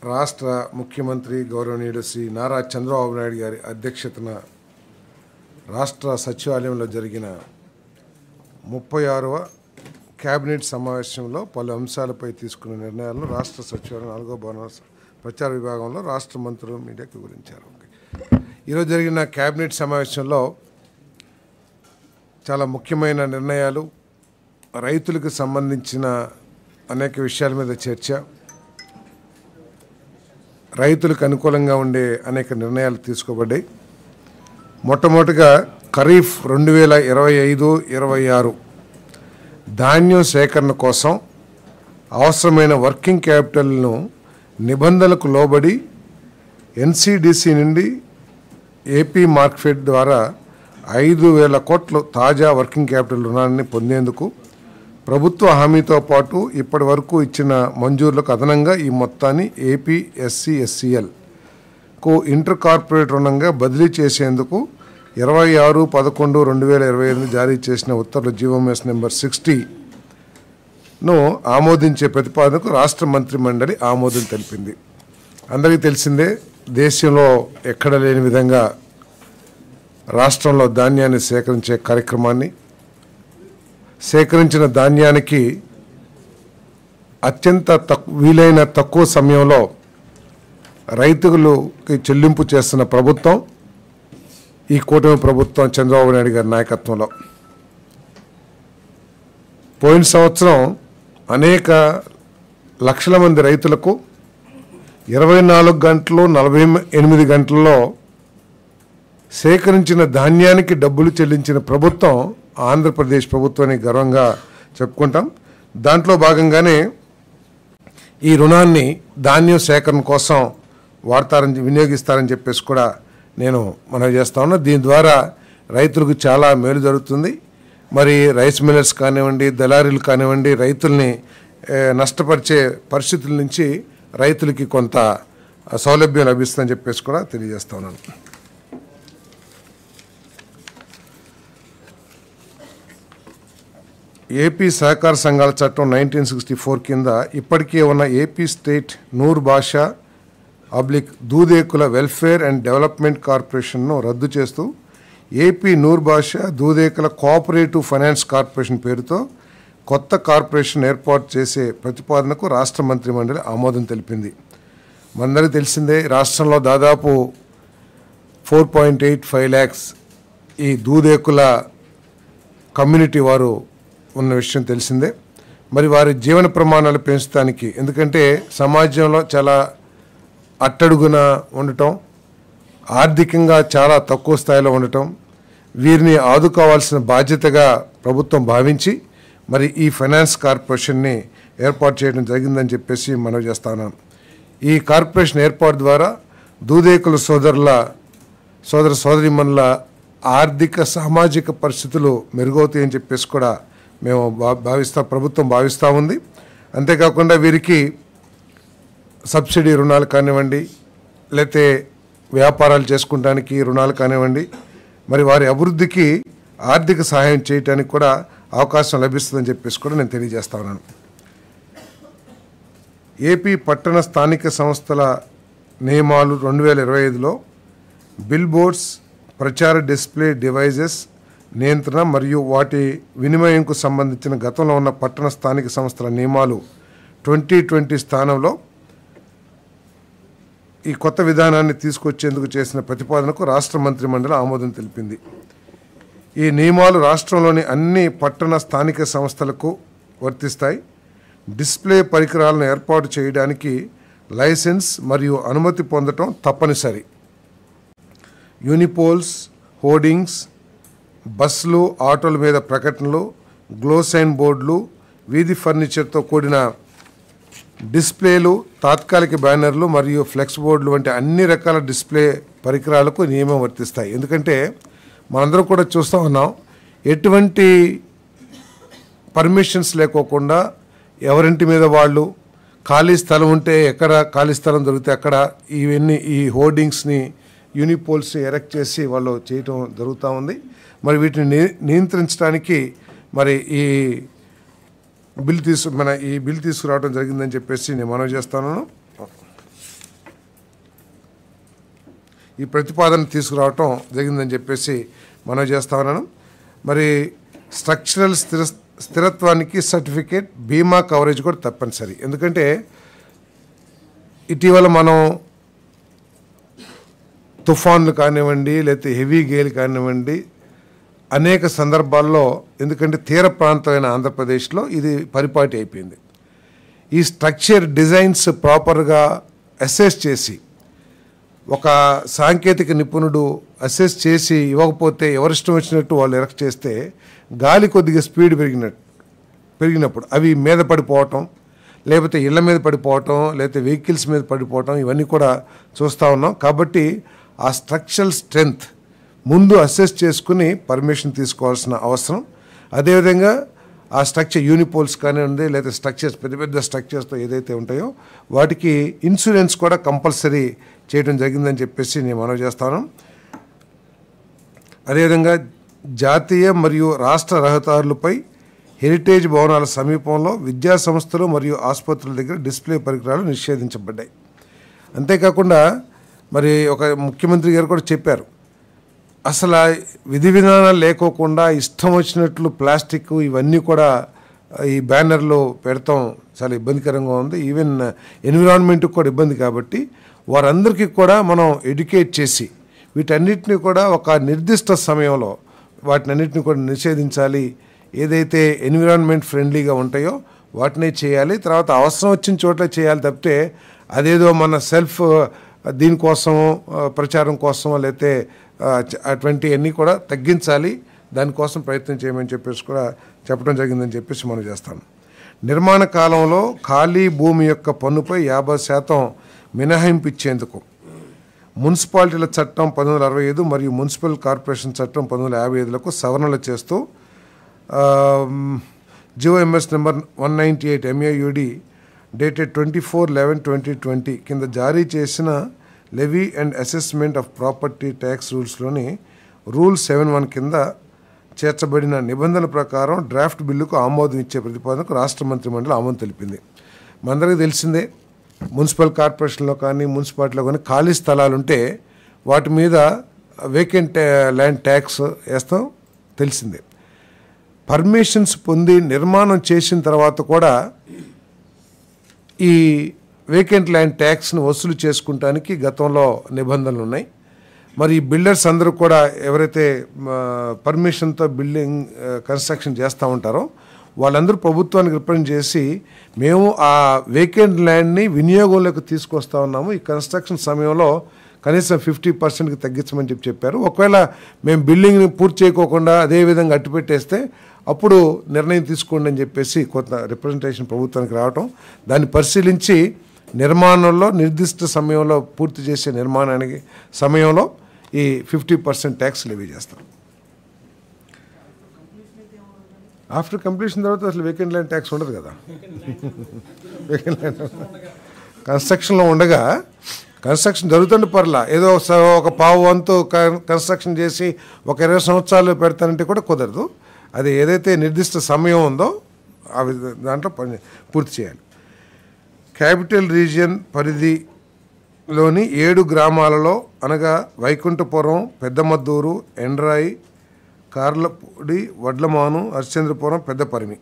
రాష్ట్ర ముఖ్యమంత్రి గౌరవనీయులు శ్రీ నారా చంద్రబాబు నాయుడు గారి అధ్యక్షతన రాష్ట్ర సచివాలయంలో జరిగిన 36వ కేబినెట్ సమావేశంలో పలు అంశాలపై తీసుకున్న నిర్ణయాలను రాష్ట్ర సచివాలయం 4వ భవన ప్రచార విభాగంలో రాష్ట్ర మంత్రులు మీడియాకు వివరించారు. ఈరోజు జరిగిన కేబినెట్ సమావేశంలో చాలా ముఖ్యమైన నిర్ణయాలు, రైతులకు సంబంధించిన అనేక విషయాల మీద చర్చ, రైతులకు అనుకూలంగా ఉండే అనేక నిర్ణయాలు తీసుకోబడ్డాయి. మొట్టమొదటిగా ఖరీఫ్ 2025-26 ధాన్యం సేకరణ కోసం అవసరమైన వర్కింగ్ క్యాపిటల్ను నిబంధనలకు లోబడి ఎన్సీడీసీ నుండి ఏపీ మార్కెట్ ద్వారా 5,000 కోట్ల తాజా వర్కింగ్ క్యాపిటల్ రుణాన్ని పొందేందుకు ప్రభుత్వ హామీతో పాటు ఇప్పటి వరకు ఇచ్చిన మంజూరులకు అదనంగా ఈ మొత్తాన్ని ఏపీఎస్సీఎస్సీఎల్కు ఇంటర్ కార్పొరేట్ రుణంగా బదిలీ చేసేందుకు 26/11/2025 జారీ చేసిన ఉత్తర్వుల జీవోఎంఎస్ నెంబర్ 60ను ఆమోదించే ప్రతిపాదనకు రాష్ట్ర మంత్రిమండలి ఆమోదం తెలిపింది. అందరికీ తెలిసిందే, దేశంలో ఎక్కడ లేని విధంగా రాష్ట్రంలో ధాన్యాన్ని సేకరించే కార్యక్రమాన్ని, సేకరించిన ధాన్యానికి అత్యంత వీలైన తక్కువ సమయంలో రైతులకి చెల్లింపు చేస్తున్న ప్రభుత్వం ఈ కూటమి ప్రభుత్వం చంద్రబాబు నాయుడు గారి నాయకత్వంలో. పోయిన సంవత్సరం అనేక లక్షల మంది రైతులకు 24 గంటలు 48 గంటల్లో సేకరించిన ధాన్యానికి డబ్బులు చెల్లించిన ప్రభుత్వం ఆంధ్రప్రదేశ్ ప్రభుత్వాన్ని గర్వంగా చెప్పుకుంటాం. దాంట్లో భాగంగానే ఈ రుణాన్ని ధాన్యం సేకరణ కోసం వినియోగిస్తారని చెప్పేసి కూడా నేను మనవి చేస్తా ఉన్నా. దీని ద్వారా రైతులకు చాలా మేలు జరుగుతుంది. మరి రైస్ మిల్లర్స్ కానివ్వండి, దళారీలు కానివ్వండి, రైతుల్ని నష్టపరిచే పరిస్థితుల నుంచి రైతులకి కొంత సౌలభ్యం లభిస్తుందని చెప్పేసి కూడా తెలియజేస్తా ఉన్నాను. ఏపీ సహకార సంఘాల చట్టం 1964 కింద ఇప్పటికే ఉన్న ఏపీ స్టేట్ నూర్ భాషా దూదేకుల వెల్ఫేర్ అండ్ డెవలప్మెంట్ కార్పొరేషన్ను రద్దు చేస్తూ ఏపీ నూర్ భాషా దూదేకుల కోఆపరేటివ్ ఫైనాన్స్ కార్పొరేషన్ పేరుతో కొత్త కార్పొరేషన్ ఏర్పాటు చేసే ప్రతిపాదనకు రాష్ట్ర మంత్రిమండలి ఆమోదం తెలిపింది. మనందరికీ తెలిసిందే, రాష్ట్రంలో దాదాపు 4.85 lakhs ఈ దూదేకుల కమ్యూనిటీ వారు ఉన్న విషయం తెలిసిందే. మరి వారి జీవన ప్రమాణాలు పెంచడానికి, ఎందుకంటే సమాజంలో చాలా అట్టడుగున ఉండటం, ఆర్థికంగా చాలా తక్కువ స్థాయిలో ఉండటం, వీరిని ఆదుకోవాల్సిన బాధ్యతగా ప్రభుత్వం భావించి మరి ఈ ఫైనాన్స్ కార్పొరేషన్ని ఏర్పాటు చేయడం జరిగిందని చెప్పేసి మనవి చేస్తా ఉన్నాను. ఈ కార్పొరేషన్ ఏర్పాటు ద్వారా దూదేకుల సోదరీమణుల ఆర్థిక సామాజిక పరిస్థితులు మెరుగవుతాయని చెప్పేసి కూడా మేము ప్రభుత్వం భావిస్తూ ఉంది. అంతేకాకుండా వీరికి సబ్సిడీ రుణాలు కానివ్వండి, లేకపోతే వ్యాపారాలు చేసుకోవడానికి రుణాలు కానివ్వండి, మరి వారి అభివృద్ధికి ఆర్థిక సహాయం చేయడానికి కూడా అవకాశం లభిస్తుందని చెప్పేసి కూడా నేను తెలియజేస్తా ఉన్నాను. ఏపీ పట్టణ స్థానిక సంస్థల నియమాలు 2025లో బిల్ బోర్డ్స్, ప్రచార డిస్ప్లే డివైజెస్ నియంత్రణ మరియు వాటి వినిమయంకు సంబంధించిన గతంలో ఉన్న పట్టణ స్థానిక సంస్థల నియమాలు 2020 స్థానంలో ఈ కొత్త విధానాన్ని తీసుకొచ్చేందుకు చేసిన ప్రతిపాదనకు రాష్ట్ర మంత్రిమండలి ఆమోదం తెలిపింది. ఈ నియమాలు రాష్ట్రంలోని అన్ని పట్టణ స్థానిక సంస్థలకు వర్తిస్తాయి. డిస్ప్లే పరికరాలను ఏర్పాటు చేయడానికి లైసెన్స్ మరియు అనుమతి పొందటం తప్పనిసరి. యూనిపోల్స్, హోర్డింగ్స్, బస్సులు, ఆటోల మీద ప్రకటనలు, గ్లో సైన్ బోర్డులు, వీధి ఫర్నిచర్తో కూడిన డిస్ప్లేలు, తాత్కాలిక బ్యానర్లు మరియు ఫ్లెక్స్ బోర్డులు వంటి అన్ని రకాల డిస్ప్లే పరికరాలకు నియమం వర్తిస్తాయి. ఎందుకంటే మనందరం కూడా చూస్తూ ఉన్నాం, ఎటువంటి పర్మిషన్స్ లేకోకుండా ఎవరింటి మీద వాళ్ళు ఖాళీ స్థలం ఉంటే ఎక్కడ ఖాళీ స్థలం దొరికితే అక్కడ ఈ హోర్డింగ్స్ని, యూనిపోల్స్ని ఎరెక్ట్ చేసి వాళ్ళు చేయటం జరుగుతూ ఉంది. మరి వీటిని నియంత్రించడానికి మరి ఈ బిల్ తీసుకురావడం జరిగిందని చెప్పేసి నేను మనవి చేస్తాను. ఈ ప్రతిపాదన తీసుకురావటం జరిగిందని చెప్పేసి మనం చేస్తా ఉన్నాను. మరి స్ట్రక్చరల్ స్థిరత్వానికి సర్టిఫికేట్, బీమా కవరేజ్ కూడా తప్పనిసరి. ఎందుకంటే ఇటీవల మనం తుఫాన్లు కానివ్వండి, లేకపోతే హెవీ గేల్ కానివ్వండి, అనేక సందర్భాల్లో, ఎందుకంటే తీర ప్రాంతమైన ఆంధ్రప్రదేశ్లో ఇది పరిపాటి అయిపోయింది. ఈ స్ట్రక్చర్ డిజైన్స్ ప్రాపర్గా అసెస్ చేసి, ఒక సాంకేతిక నిపుణుడు అసెస్ చేసి ఇవ్వకపోతే ఎవరిష్టం వచ్చినట్టు వాళ్ళు ఎరెక్ట్ చేస్తే గాలి కొద్దిగా స్పీడ్ పెరిగినప్పుడు అవి మీద పడిపోవటం, లేకపోతే ఇళ్ల మీద పడిపోవటం, లేకపోతే వెహికల్స్ మీద పడిపోవటం, ఇవన్నీ కూడా చూస్తూ ఉన్నాం. కాబట్టి ఆ స్ట్రక్చరల్ స్ట్రెంగ్త్ ముందు అసెస్ చేసుకుని పర్మిషన్ తీసుకోవాల్సిన అవసరం. అదేవిధంగా ఆ స్ట్రక్చర్ యూనిపోల్స్ కానివ్వండి, లేదా స్ట్రక్చర్స్ పెద్ద పెద్ద స్ట్రక్చర్స్తో ఏదైతే ఉంటాయో వాటికి ఇన్సూరెన్స్ కూడా కంపల్సరీ చేయడం జరిగిందని చెప్పేసి నేను మనవి చేస్తాను. అదేవిధంగా జాతీయ మరియు రాష్ట్ర రహదారులపై హెరిటేజ్ భవనాల సమీపంలో విద్యా సంస్థలు మరియు ఆసుపత్రుల దగ్గర డిస్ప్లే పరికరాలు నిషేధించబడ్డాయి. అంతేకాకుండా మరి ఒక ముఖ్యమంత్రి గారు కూడా చెప్పారు, అసలు విధి విధానాలు లేకోకుండా ఇష్టం వచ్చినట్లు ప్లాస్టిక్ ఇవన్నీ కూడా ఈ బ్యానర్లో పెడతాం చాలా ఇబ్బందికరంగా ఉంది. ఈవెన్ ఎన్విరాన్మెంట్కి కూడా ఇబ్బంది. కాబట్టి వారందరికీ కూడా మనం ఎడ్యుకేట్ చేసి వీటన్నిటిని కూడా ఒక నిర్దిష్ట సమయంలో వాటినన్నిటిని కూడా నిషేధించాలి. ఏదైతే ఎన్విరాన్మెంట్ ఫ్రెండ్లీగా ఉంటాయో వాటినే చేయాలి. తర్వాత అవసరం వచ్చిన చోట్ల చేయాలి తప్పితే అదేదో మన సెల్ఫ్ దీనికోసం ప్రచారం కోసం లేకపోతే అటువంటివన్నీ కూడా తగ్గించాలి. దానికోసం ప్రయత్నం చేయమని చెప్పేసి కూడా చెప్పడం జరిగిందని చెప్పేసి మనం చేస్తాం. నిర్మాణ కాలంలో ఖాళీ భూమి యొక్క పన్నుపై 50% మినహాయింపు ఇచ్చేందుకు మున్సిపాలిటీల చట్టం 1965 మరియు మున్సిపల్ కార్పొరేషన్ చట్టం 1955లకు సవరణలు చేస్తూ జిఓఎంఎస్ నెంబర్ 198 MAUD డేటెడ్ 24/11/2020 కింద జారీ చేసిన levy and assessment of property tax రూల్స్లోని రూల్ 71 కింద చేర్చబడిన నిబంధనల ప్రకారం డ్రాఫ్ట్ బిల్లుకు ఆమోదం ఇచ్చే ప్రతిపాదనకు రాష్ట్ర మంత్రిమండలి ఆమోదం తెలిపింది. మనందరికీ తెలిసిందే, మున్సిపల్ కార్పొరేషన్లో కానీ మున్సిపాలిటీలో కానీ ఖాళీ స్థలాలు ఉంటే వాటి మీద వేకెంట్ ల్యాండ్ ట్యాక్స్ వేస్తాం తెలిసిందే. పర్మిషన్స్ పొంది నిర్మాణం చేసిన తర్వాత కూడా ఈ వేకెంట్ ల్యాండ్ ట్యాక్స్ను వసూలు చేసుకుంటానికి గతంలో నిబంధనలు ఉన్నాయి. మరి ఈ బిల్డర్స్ అందరూ కూడా ఎవరైతే పర్మిషన్తో బిల్డింగ్ కన్స్ట్రక్షన్ చేస్తూ ఉంటారో వాళ్ళందరూ ప్రభుత్వానికి రిప్రజెంట్ చేసి మేము ఆ వేకెంట్ ల్యాండ్ని వినియోగంలోకి తీసుకొస్తా ఉన్నాము, ఈ కన్స్ట్రక్షన్ సమయంలో కనీసం 50%కి తగ్గించమని చెప్పారు. ఒకవేళ మేము బిల్డింగ్ని పూర్తి చేయకోకుండా అదేవిధంగా అట్టుపెట్టేస్తే అప్పుడు నిర్ణయం తీసుకోండి అని చెప్పేసి కొంత రిప్రజెంటేషన్ ప్రభుత్వానికి రావటం, దాన్ని పరిశీలించి నిర్మాణంలో నిర్దిష్ట సమయంలో పూర్తి చేసే నిర్మాణానికి సమయంలో ఈ 50% ట్యాక్స్ లెవీ చేస్తాం. ఆఫ్టర్ కంప్లీషన్ తర్వాత అసలు వేకెంట్ ల్యాండ్ ట్యాక్స్ ఉండదు కదా. వేకెంట్ ల్యాండ్ కన్స్ట్రక్షన్లో ఉండగా కన్స్ట్రక్షన్ జరుగుతుంటే పర్లా, ఏదో ఒక పావు వంతు కన్స్ట్రక్షన్ చేసి ఒక 20 సంవత్సరాలు పెడతానంటే కూడా కుదరదు. అది ఏదైతే నిర్దిష్ట సమయం ఉందో అవి దాంట్లో పూర్తి చేయాలి. క్యాపిటల్ రీజియన్ పరిధిలోని 7 గ్రామాలలో అనగా వైకుంఠపురం, పెద్దమద్దూరు, ఎండ్రాయి, కార్లపూడి, వడ్లమాను, హరిశ్చంద్రపురం, పెద్దపరిమి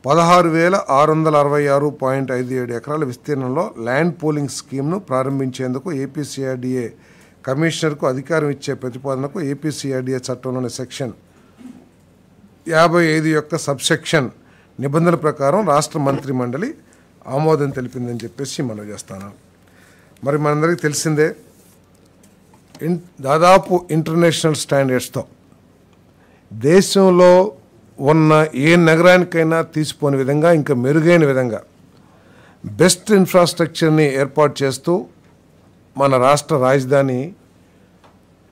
16,666.57 ఎకరాల విస్తీర్ణంలో ల్యాండ్ పూలింగ్ స్కీమ్ను ప్రారంభించేందుకు ఏపీసీఆర్డీఏ కమిషనర్కు అధికారం ఇచ్చే ప్రతిపాదనకు ఏపీసీఆర్డీఏ చట్టంలోని సెక్షన్ 55 యొక్క సబ్సెక్షన్ నిబంధనల ప్రకారం రాష్ట్ర మంత్రి మండలి ఆమోదం తెలిపిందని చెప్పేసి మనం చేస్తాను. మరి మనందరికీ తెలిసిందే, దాదాపు ఇంటర్నేషనల్ స్టాండర్డ్స్తో దేశంలో ఉన్న ఏ నగరానికైనా తీసిపోని విధంగా ఇంకా మెరుగైన విధంగా బెస్ట్ ఇన్ఫ్రాస్ట్రక్చర్ని ఏర్పాటు చేస్తూ మన రాష్ట్ర రాజధాని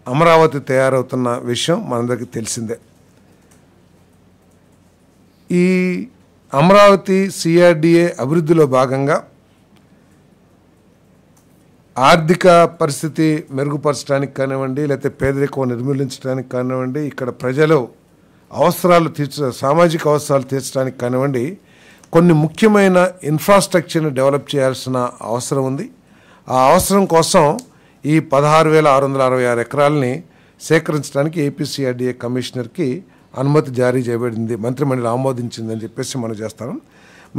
అమరావతి తయారవుతున్న విషయం మనందరికీ తెలిసిందే. ఈ అమరావతి సిఆర్డీఏ అభివృద్ధిలో భాగంగా ఆర్థిక పరిస్థితి మెరుగుపరచడానికి కానివ్వండి, లేకపోతే పేదరికం నిర్మూలించడానికి కానివ్వండి, ఇక్కడ ప్రజలు సామాజిక అవసరాలు తీర్చడానికి కానివ్వండి, కొన్ని ముఖ్యమైన ఇన్ఫ్రాస్ట్రక్చర్ని డెవలప్ చేయాల్సిన అవసరం ఉంది. ఆ అవసరం కోసం ఈ 16,666 ఎకరాలని సేకరించడానికి ఏపీసీఆర్డీఏ కమిషనర్కి అనుమతి జారీ చేయబడింది, మంత్రిమండలి ఆమోదించిందని చెప్పేసి మనం చేస్తాం.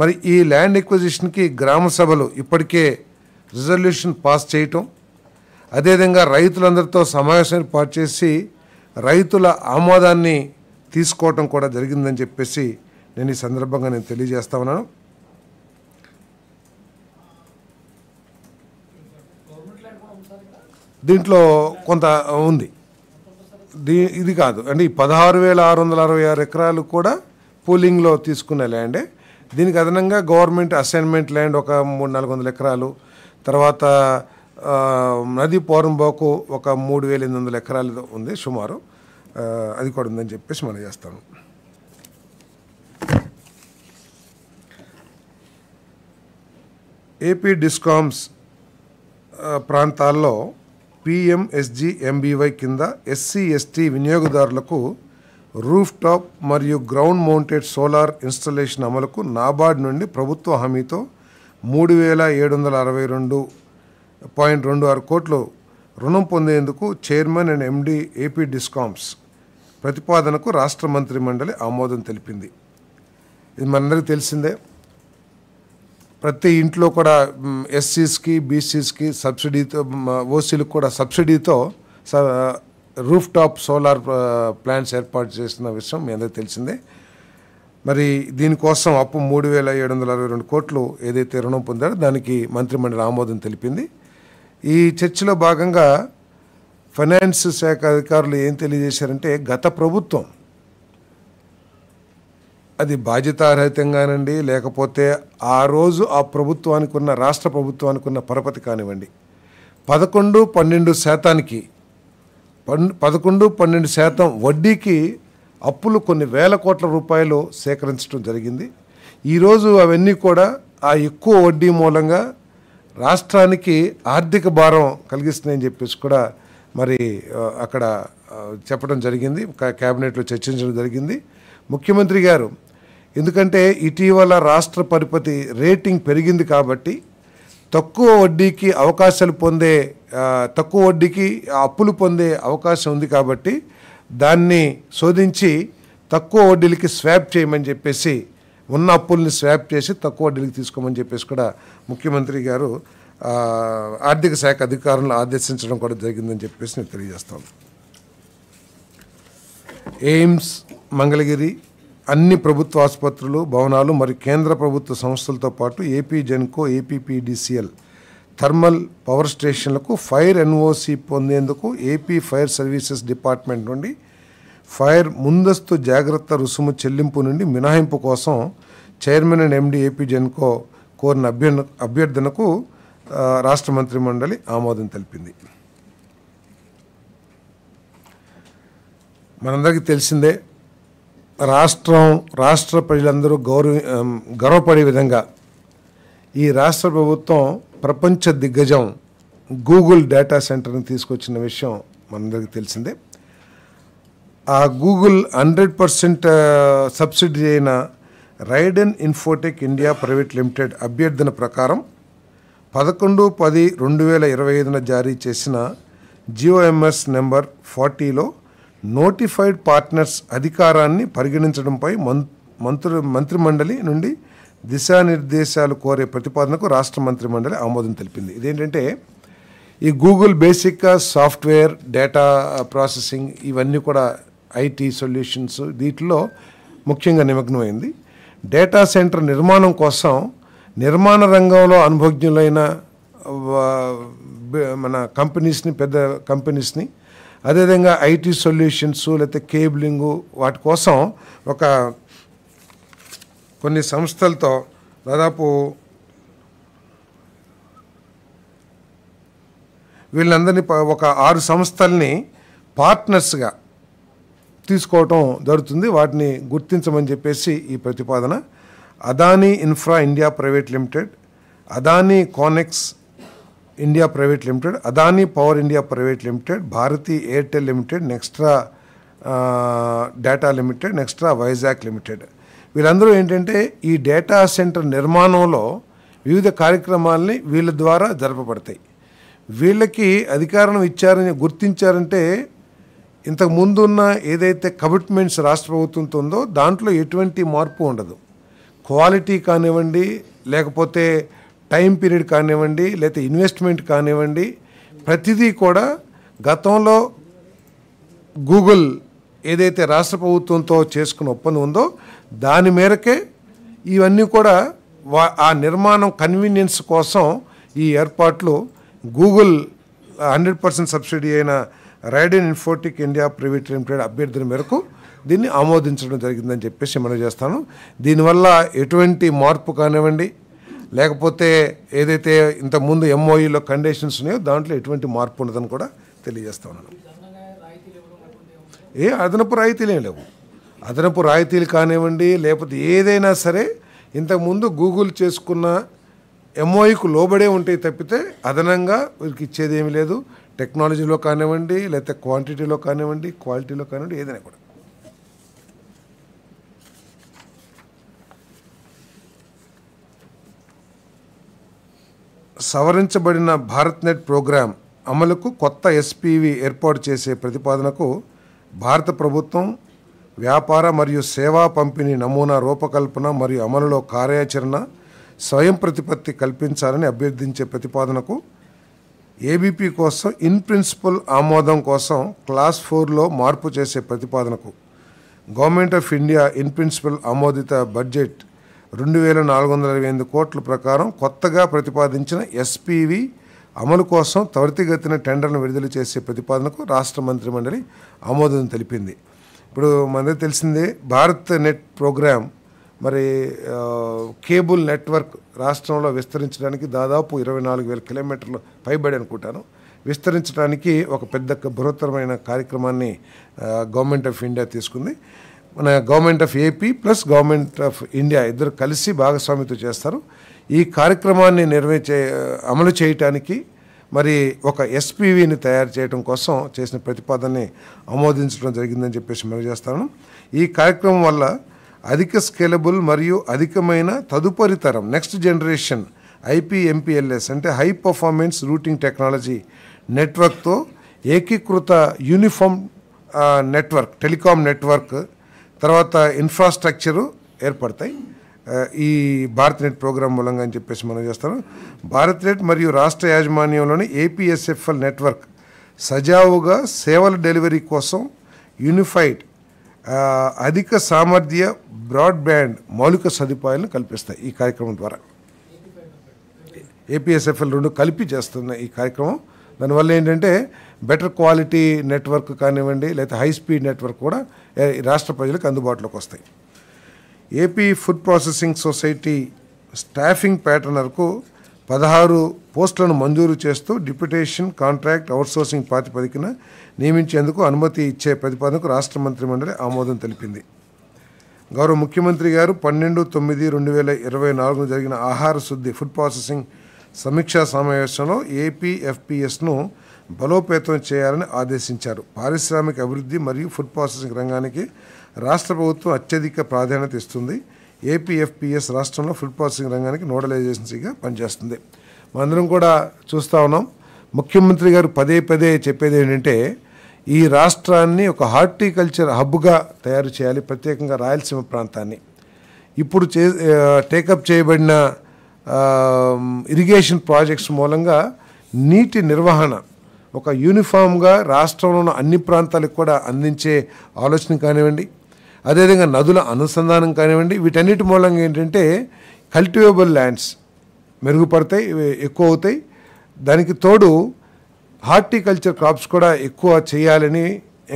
మరి ఈ ల్యాండ్ ఎక్విజిషన్కి గ్రామ సభలు ఇప్పటికే రిజల్యూషన్ పాస్ చేయటం, అదేవిధంగా రైతులందరితో సమావేశం ఏర్పాటు చేసి రైతుల ఆమోదాన్ని తీసుకోవటం కూడా జరిగిందని చెప్పేసి నేను ఈ సందర్భంగా నేను తెలియజేస్తా ఉన్నాను. దీంట్లో కొంత ఉంది, ఇది కాదు అంటే ఈ 16,666 ఎకరాలు కూడా పూలింగ్లో తీసుకున్న ల్యాండే. దీనికి అదనంగా గవర్నమెంట్ అసైన్మెంట్ ల్యాండ్ ఒక 300-400 ఎకరాలు, తర్వాత నదీ పోరంబోకు ఒక 3,800 ఎకరాలు ఉంది సుమారు, అది కూడా ఉందని చెప్పేసి మనం చేస్తాను. ఏపీ డిస్కామ్స్ ప్రాంతాల్లో PMSGMBY కింద SC/ST వినియోగదారులకు రూఫ్ టాప్ మరియు గ్రౌండ్ మౌంటెడ్ సోలార్ ఇన్స్టాలేషన్ అమలుకు నాబార్డ్ నుండి ప్రభుత్వ హామీతో 3,762.26 కోట్లు రుణం పొందేందుకు chairman and MD AP discoms ప్రతిపాదనకు రాష్ట్ర మంత్రి మండలి ఆమోదం తెలిపింది. ఇది మనందరికీ తెలిసిందే. ప్రతి ఇంట్లో కూడా SCస్కి BCస్కి సబ్సిడీతో, ఓసీలకు కూడా సబ్సిడీతో రూఫ్ టాప్ సోలార్ ప్లాంట్స్ ఏర్పాటు చేసిన విషయం మీ అందరికీ తెలిసిందే. మరి దీనికోసం అప్పు 3,762 కోట్లు ఏదైతే రుణం పొందారో దానికి మంత్రిమండలి ఆమోదం తెలిపింది. ఈ చర్చలో భాగంగా ఫైనాన్స్ శాఖ అధికారులు ఏం తెలియజేశారంటే, గత ప్రభుత్వం అది బాధ్యతారహితంగానండి, లేకపోతే ఆ రోజు ఆ ప్రభుత్వానికి ఉన్న, రాష్ట్ర ప్రభుత్వానికి ఉన్న పరపతి కానివ్వండి, 11-12% వడ్డీకి అప్పులు కొన్ని వేల కోట్ల రూపాయలు సేకరించడం జరిగింది. ఈరోజు అవన్నీ కూడా ఆ ఎక్కువ వడ్డీ మూలంగా రాష్ట్రానికి ఆర్థిక భారం కలిగిస్తున్నాయని చెప్పేసి కూడా మరి అక్కడ చెప్పడం జరిగింది, కేబినెట్లో చర్చించడం జరిగింది. ముఖ్యమంత్రి గారు ఎందుకంటే ఇటీవల రాష్ట్ర పరపతి రేటింగ్ పెరిగింది కాబట్టి తక్కువ వడ్డీకి అప్పులు పొందే అవకాశం ఉంది కాబట్టి దాన్ని శోధించి తక్కువ వడ్డీలకి స్వాప్ చేయమని చెప్పేసి, ఉన్న అప్పుల్ని స్వాప్ చేసి తక్కువ వడ్డీలకి తీసుకోమని చెప్పేసి కూడా ముఖ్యమంత్రి గారు ఆర్థిక శాఖ అధికారులను ఆదేశించడం కూడా జరిగిందని చెప్పేసి నేను తెలియజేస్తాను. ఎయిమ్స్ మంగళగిరి, అన్ని ప్రభుత్వ ఆసుపత్రులు, భవనాలు మరియు కేంద్ర ప్రభుత్వ సంస్థలతో పాటు AP Genco, APPDCL thermal power స్టేషన్లకు ఫైర్ NOC పొందేందుకు ఏపీ ఫైర్ సర్వీసెస్ డిపార్ట్మెంట్ నుండి ఫైర్ ముందస్తు జాగ్రత్త రుసుము చెల్లింపు నుండి మినహాయింపు కోసం chairman and MD AP Genco కోరిన అభ్యర్థనకు రాష్ట్ర మంత్రి మండలి ఆమోదం తెలిపింది. మనందరికీ తెలిసిందే, రాష్ట్ర ప్రజలందరూ గర్వపడే విధంగా ఈ రాష్ట్ర ప్రభుత్వం ప్రపంచ దిగ్గజం గూగుల్ డేటా సెంటర్ని తీసుకొచ్చిన విషయం మనందరికీ తెలిసిందే. ఆ గూగుల్ 100% సబ్సిడీ అయిన Raiden Infotech India private limited అభ్యర్థన ప్రకారం 11/10/2025 జారీ చేసిన GOMS నెంబర్ 40లో నోటిఫైడ్ పార్ట్నర్స్ అధికారాన్ని పరిగణించడంపై మంత్రిమండలి నుండి దిశానిర్దేశాలు కోరే ప్రతిపాదనకు రాష్ట్ర మంత్రిమండలి ఆమోదం తెలిపింది. ఇదేంటంటే, ఈ గూగుల్ బేసిక్గా సాఫ్ట్వేర్, డేటా ప్రాసెసింగ్, ఇవన్నీ కూడా IT సొల్యూషన్స్ వీటిలో ముఖ్యంగా నిమగ్నమైంది. డేటా సెంటర్ నిర్మాణం కోసం నిర్మాణ రంగంలో అనుభవజ్ఞులైన మన కంపెనీస్ని, పెద్ద కంపెనీస్ని, అదేవిధంగా IT సొల్యూషన్స్ లేకపోతే కేబులింగు, వాటి కోసం కొన్ని సంస్థలతో దాదాపు వీళ్ళందరినీ ఒక 6 సంస్థల్ని పార్ట్నర్స్గా తీసుకోవటం జరుగుతుంది. వాటిని గుర్తించమని చెప్పేసి ఈ ప్రతిపాదన. Adani infra India private limited, Adani Connex India private limited, Adani power India private limited, Bharti Airtel limited, Nxtra data limited, Nxtra Vizag limited. వీళ్ళందరూ ఏంటంటే ఈ డేటా సెంటర్ నిర్మాణంలో వివిధ కార్యక్రమాలని వీళ్ళ ద్వారా జరపబడతాయి. వీళ్ళకి అధికారం ఇచ్చారని గుర్తించారంటే ఇంతకు ముందు ఉన్న ఏదైతే కమిట్మెంట్స్ రాష్ట్ర ప్రభుత్వంతో ఉందో దాంట్లో ఎటువంటి మార్పు ఉండదు. క్వాలిటీ కానివ్వండి, లేకపోతే టైం పీరియడ్ కానివ్వండి, లేకపోతే ఇన్వెస్ట్మెంట్ కానివ్వండి, ప్రతిదీ కూడా గతంలో గూగుల్ ఏదైతే రాష్ట్ర ప్రభుత్వంతో చేసుకున్న ఒప్పందం ఉందో దాని మేరకే ఇవన్నీ కూడా ఆ నిర్మాణం కన్వీనియన్స్ కోసం ఈ ఏర్పాట్లు గూగుల్ 100% సబ్సిడీ అయిన రైడెన్ ఇన్ఫోటిక్ ఇండియా ప్రైవేట్ లిమిటెడ్ అభ్యర్థుల మేరకు దీన్ని ఆమోదించడం జరిగిందని చెప్పేసి మనం చేస్తాను. దీనివల్ల ఎటువంటి మార్పు కానివ్వండి, లేకపోతే ఏదైతే ఇంతకుముందు ఎంఓఈలో కండిషన్స్ ఉన్నాయో దాంట్లో ఎటువంటి మార్పు ఉండదని కూడా తెలియజేస్తా ఉన్నాను. అదనపు రాయితీలు ఏం లేవు. అదనపు రాయితీలు కానివ్వండి, లేకపోతే ఏదైనా సరే ఇంతకుముందు గూగుల్ చేసుకున్న ఎంఓఈకు లోబడే ఉంటాయి తప్పితే అదనంగా వీరికి ఇచ్చేది ఏమీ లేదు. టెక్నాలజీలో కానివ్వండి, లేకపోతే క్వాంటిటీలో కానివ్వండి, క్వాలిటీలో కానివ్వండి, ఏదైనా కూడా. సవరించబడిన భారత్ నెట్ ప్రోగ్రాం అమలుకు కొత్త ఎస్పీవి ఏర్పాటు చేసే ప్రతిపాదనకు భారత ప్రభుత్వం వ్యాపార మరియు సేవా పంపిణీ నమూనా రూపకల్పన మరియు అమలులో కార్యాచరణ స్వయం ప్రతిపత్తి కల్పించాలని అభ్యర్థించే ప్రతిపాదనకు ఏబీపీ కోసం ఇన్ ప్రిన్సిపల్ ఆమోదం కోసం క్లాస్ 4లో మార్పు చేసే ప్రతిపాదనకు government of India in principle ఆమోదిత బడ్జెట్ 2428 కోట్ల ప్రకారం కొత్తగా ప్రతిపాదించిన ఎస్పీవి అమలు కోసం త్వరితగతిన టెండర్ను విడుదల చేసే ప్రతిపాదనకు రాష్ట్ర మంత్రిమండలి ఆమోదం తెలిపింది. ఇప్పుడు మనకు తెలిసిందే భారత్ నెట్ ప్రోగ్రాం మరి కేబుల్ నెట్వర్క్ రాష్ట్రంలో విస్తరించడానికి దాదాపు 24,000 కిలోమీటర్లు పైబడి అనుకుంటాను విస్తరించడానికి ఒక పెద్ద బృహత్తరమైన కార్యక్రమాన్ని గవర్నమెంట్ ఆఫ్ ఇండియా తీసుకుంది. మన government of AP plus government of India ఇద్దరు కలిసి భాగస్వామ్యంతో చేస్తారు. ఈ కార్యక్రమాన్ని అమలు చేయటానికి మరి ఒక ఎస్పీవిని తయారు చేయడం కోసం చేసిన ప్రతిపాదనని ఆమోదించడం జరిగిందని చెప్పేసి మనం చేస్తాను. ఈ కార్యక్రమం వల్ల అధిక స్కేలబుల్ మరియు అధికమైన తదుపరి తరం నెక్స్ట్ జనరేషన్ ఐపీఎంపీఎల్ఎస్ అంటే హై పర్ఫార్మెన్స్ రూటింగ్ టెక్నాలజీ నెట్వర్క్తో ఏకీకృత యూనిఫామ్ నెట్వర్క్ టెలికాం నెట్వర్క్ తర్వాత ఇన్ఫ్రాస్ట్రక్చరు ఏర్పడతాయి ఈ భారత్ నెట్ ప్రోగ్రాం మూలంగా అని చెప్పేసి మనం చేస్తాను. భారత్ నెట్ మరియు రాష్ట్ర యాజమాన్యంలోని ఏపీఎస్ఎఫ్ఎల్ నెట్వర్క్ సజావుగా సేవల డెలివరీ కోసం యూనిఫైడ్ అధిక సామర్థ్య బ్రాడ్బ్యాండ్ మౌలిక సదుపాయాలను కల్పిస్తాయి. ఈ కార్యక్రమం ద్వారా ఏపీఎస్ఎఫ్ఎల్ రెండు కలిపి చేస్తున్న ఈ కార్యక్రమం దానివల్ల ఏంటంటే బెటర్ క్వాలిటీ నెట్వర్క్ కానివ్వండి లేదా హై స్పీడ్ నెట్వర్క్ కూడా రాష్ట్ర ప్రజలకు అందుబాటులోకి వస్తాయి. AP food processing society staffing ప్యాటర్నర్కు 16 పోస్టులను మంజూరు చేస్తూ డిప్యుటేషన్ కాంట్రాక్ట్ అవుట్సోర్సింగ్ ప్రాతిపదికన నియమించేందుకు అనుమతి ఇచ్చే ప్రతిపాదనకు రాష్ట్ర మంత్రిమండలి ఆమోదం తెలిపింది. గౌరవ ముఖ్యమంత్రి గారు 12/2024 జరిగిన ఆహార శుద్ధి ఫుడ్ ప్రాసెసింగ్ సమీక్షా సమావేశంలో ఏపీఎఫ్పిఎస్ను బలోపేతం చేయాలని ఆదేశించారు. పారిశ్రామిక అభివృద్ధి మరియు ఫుడ్ ప్రాసెసింగ్ రంగానికి రాష్ట్ర ప్రభుత్వం అత్యధిక ప్రాధాన్యత ఇస్తుంది. ఏపీఎఫ్పిఎస్ రాష్ట్రంలో ఫుడ్ ప్రాసెసింగ్ రంగానికి నోడల్ ఏజెన్సీగా పనిచేస్తుంది. మనందరం కూడా చూస్తూ ఉన్నాం. ముఖ్యమంత్రి గారు పదే పదే చెప్పేది ఏంటంటే ఈ రాష్ట్రాన్ని ఒక హార్టికల్చర్ హబ్గా తయారు చేయాలి, ప్రత్యేకంగా రాయలసీమ ప్రాంతాన్ని. ఇప్పుడు టేకప్ చేయబడిన ఇరిగేషన్ ప్రాజెక్ట్స్ మూలంగా నీటి నిర్వహణ ఒక యూనిఫామ్గా రాష్ట్రంలో ఉన్న అన్ని ప్రాంతాలకు కూడా అందించే ఆలోచన కానివ్వండి, అదేవిధంగా నదుల అనుసంధానం కానివ్వండి, వీటన్నిటి మూలంగా ఏంటంటే కల్టివేబుల్ ల్యాండ్స్ మెరుగుపడతాయి, ఎక్కువ అవుతాయి. దానికి తోడు హార్టికల్చర్ క్రాప్స్ కూడా ఎక్కువ చేయాలని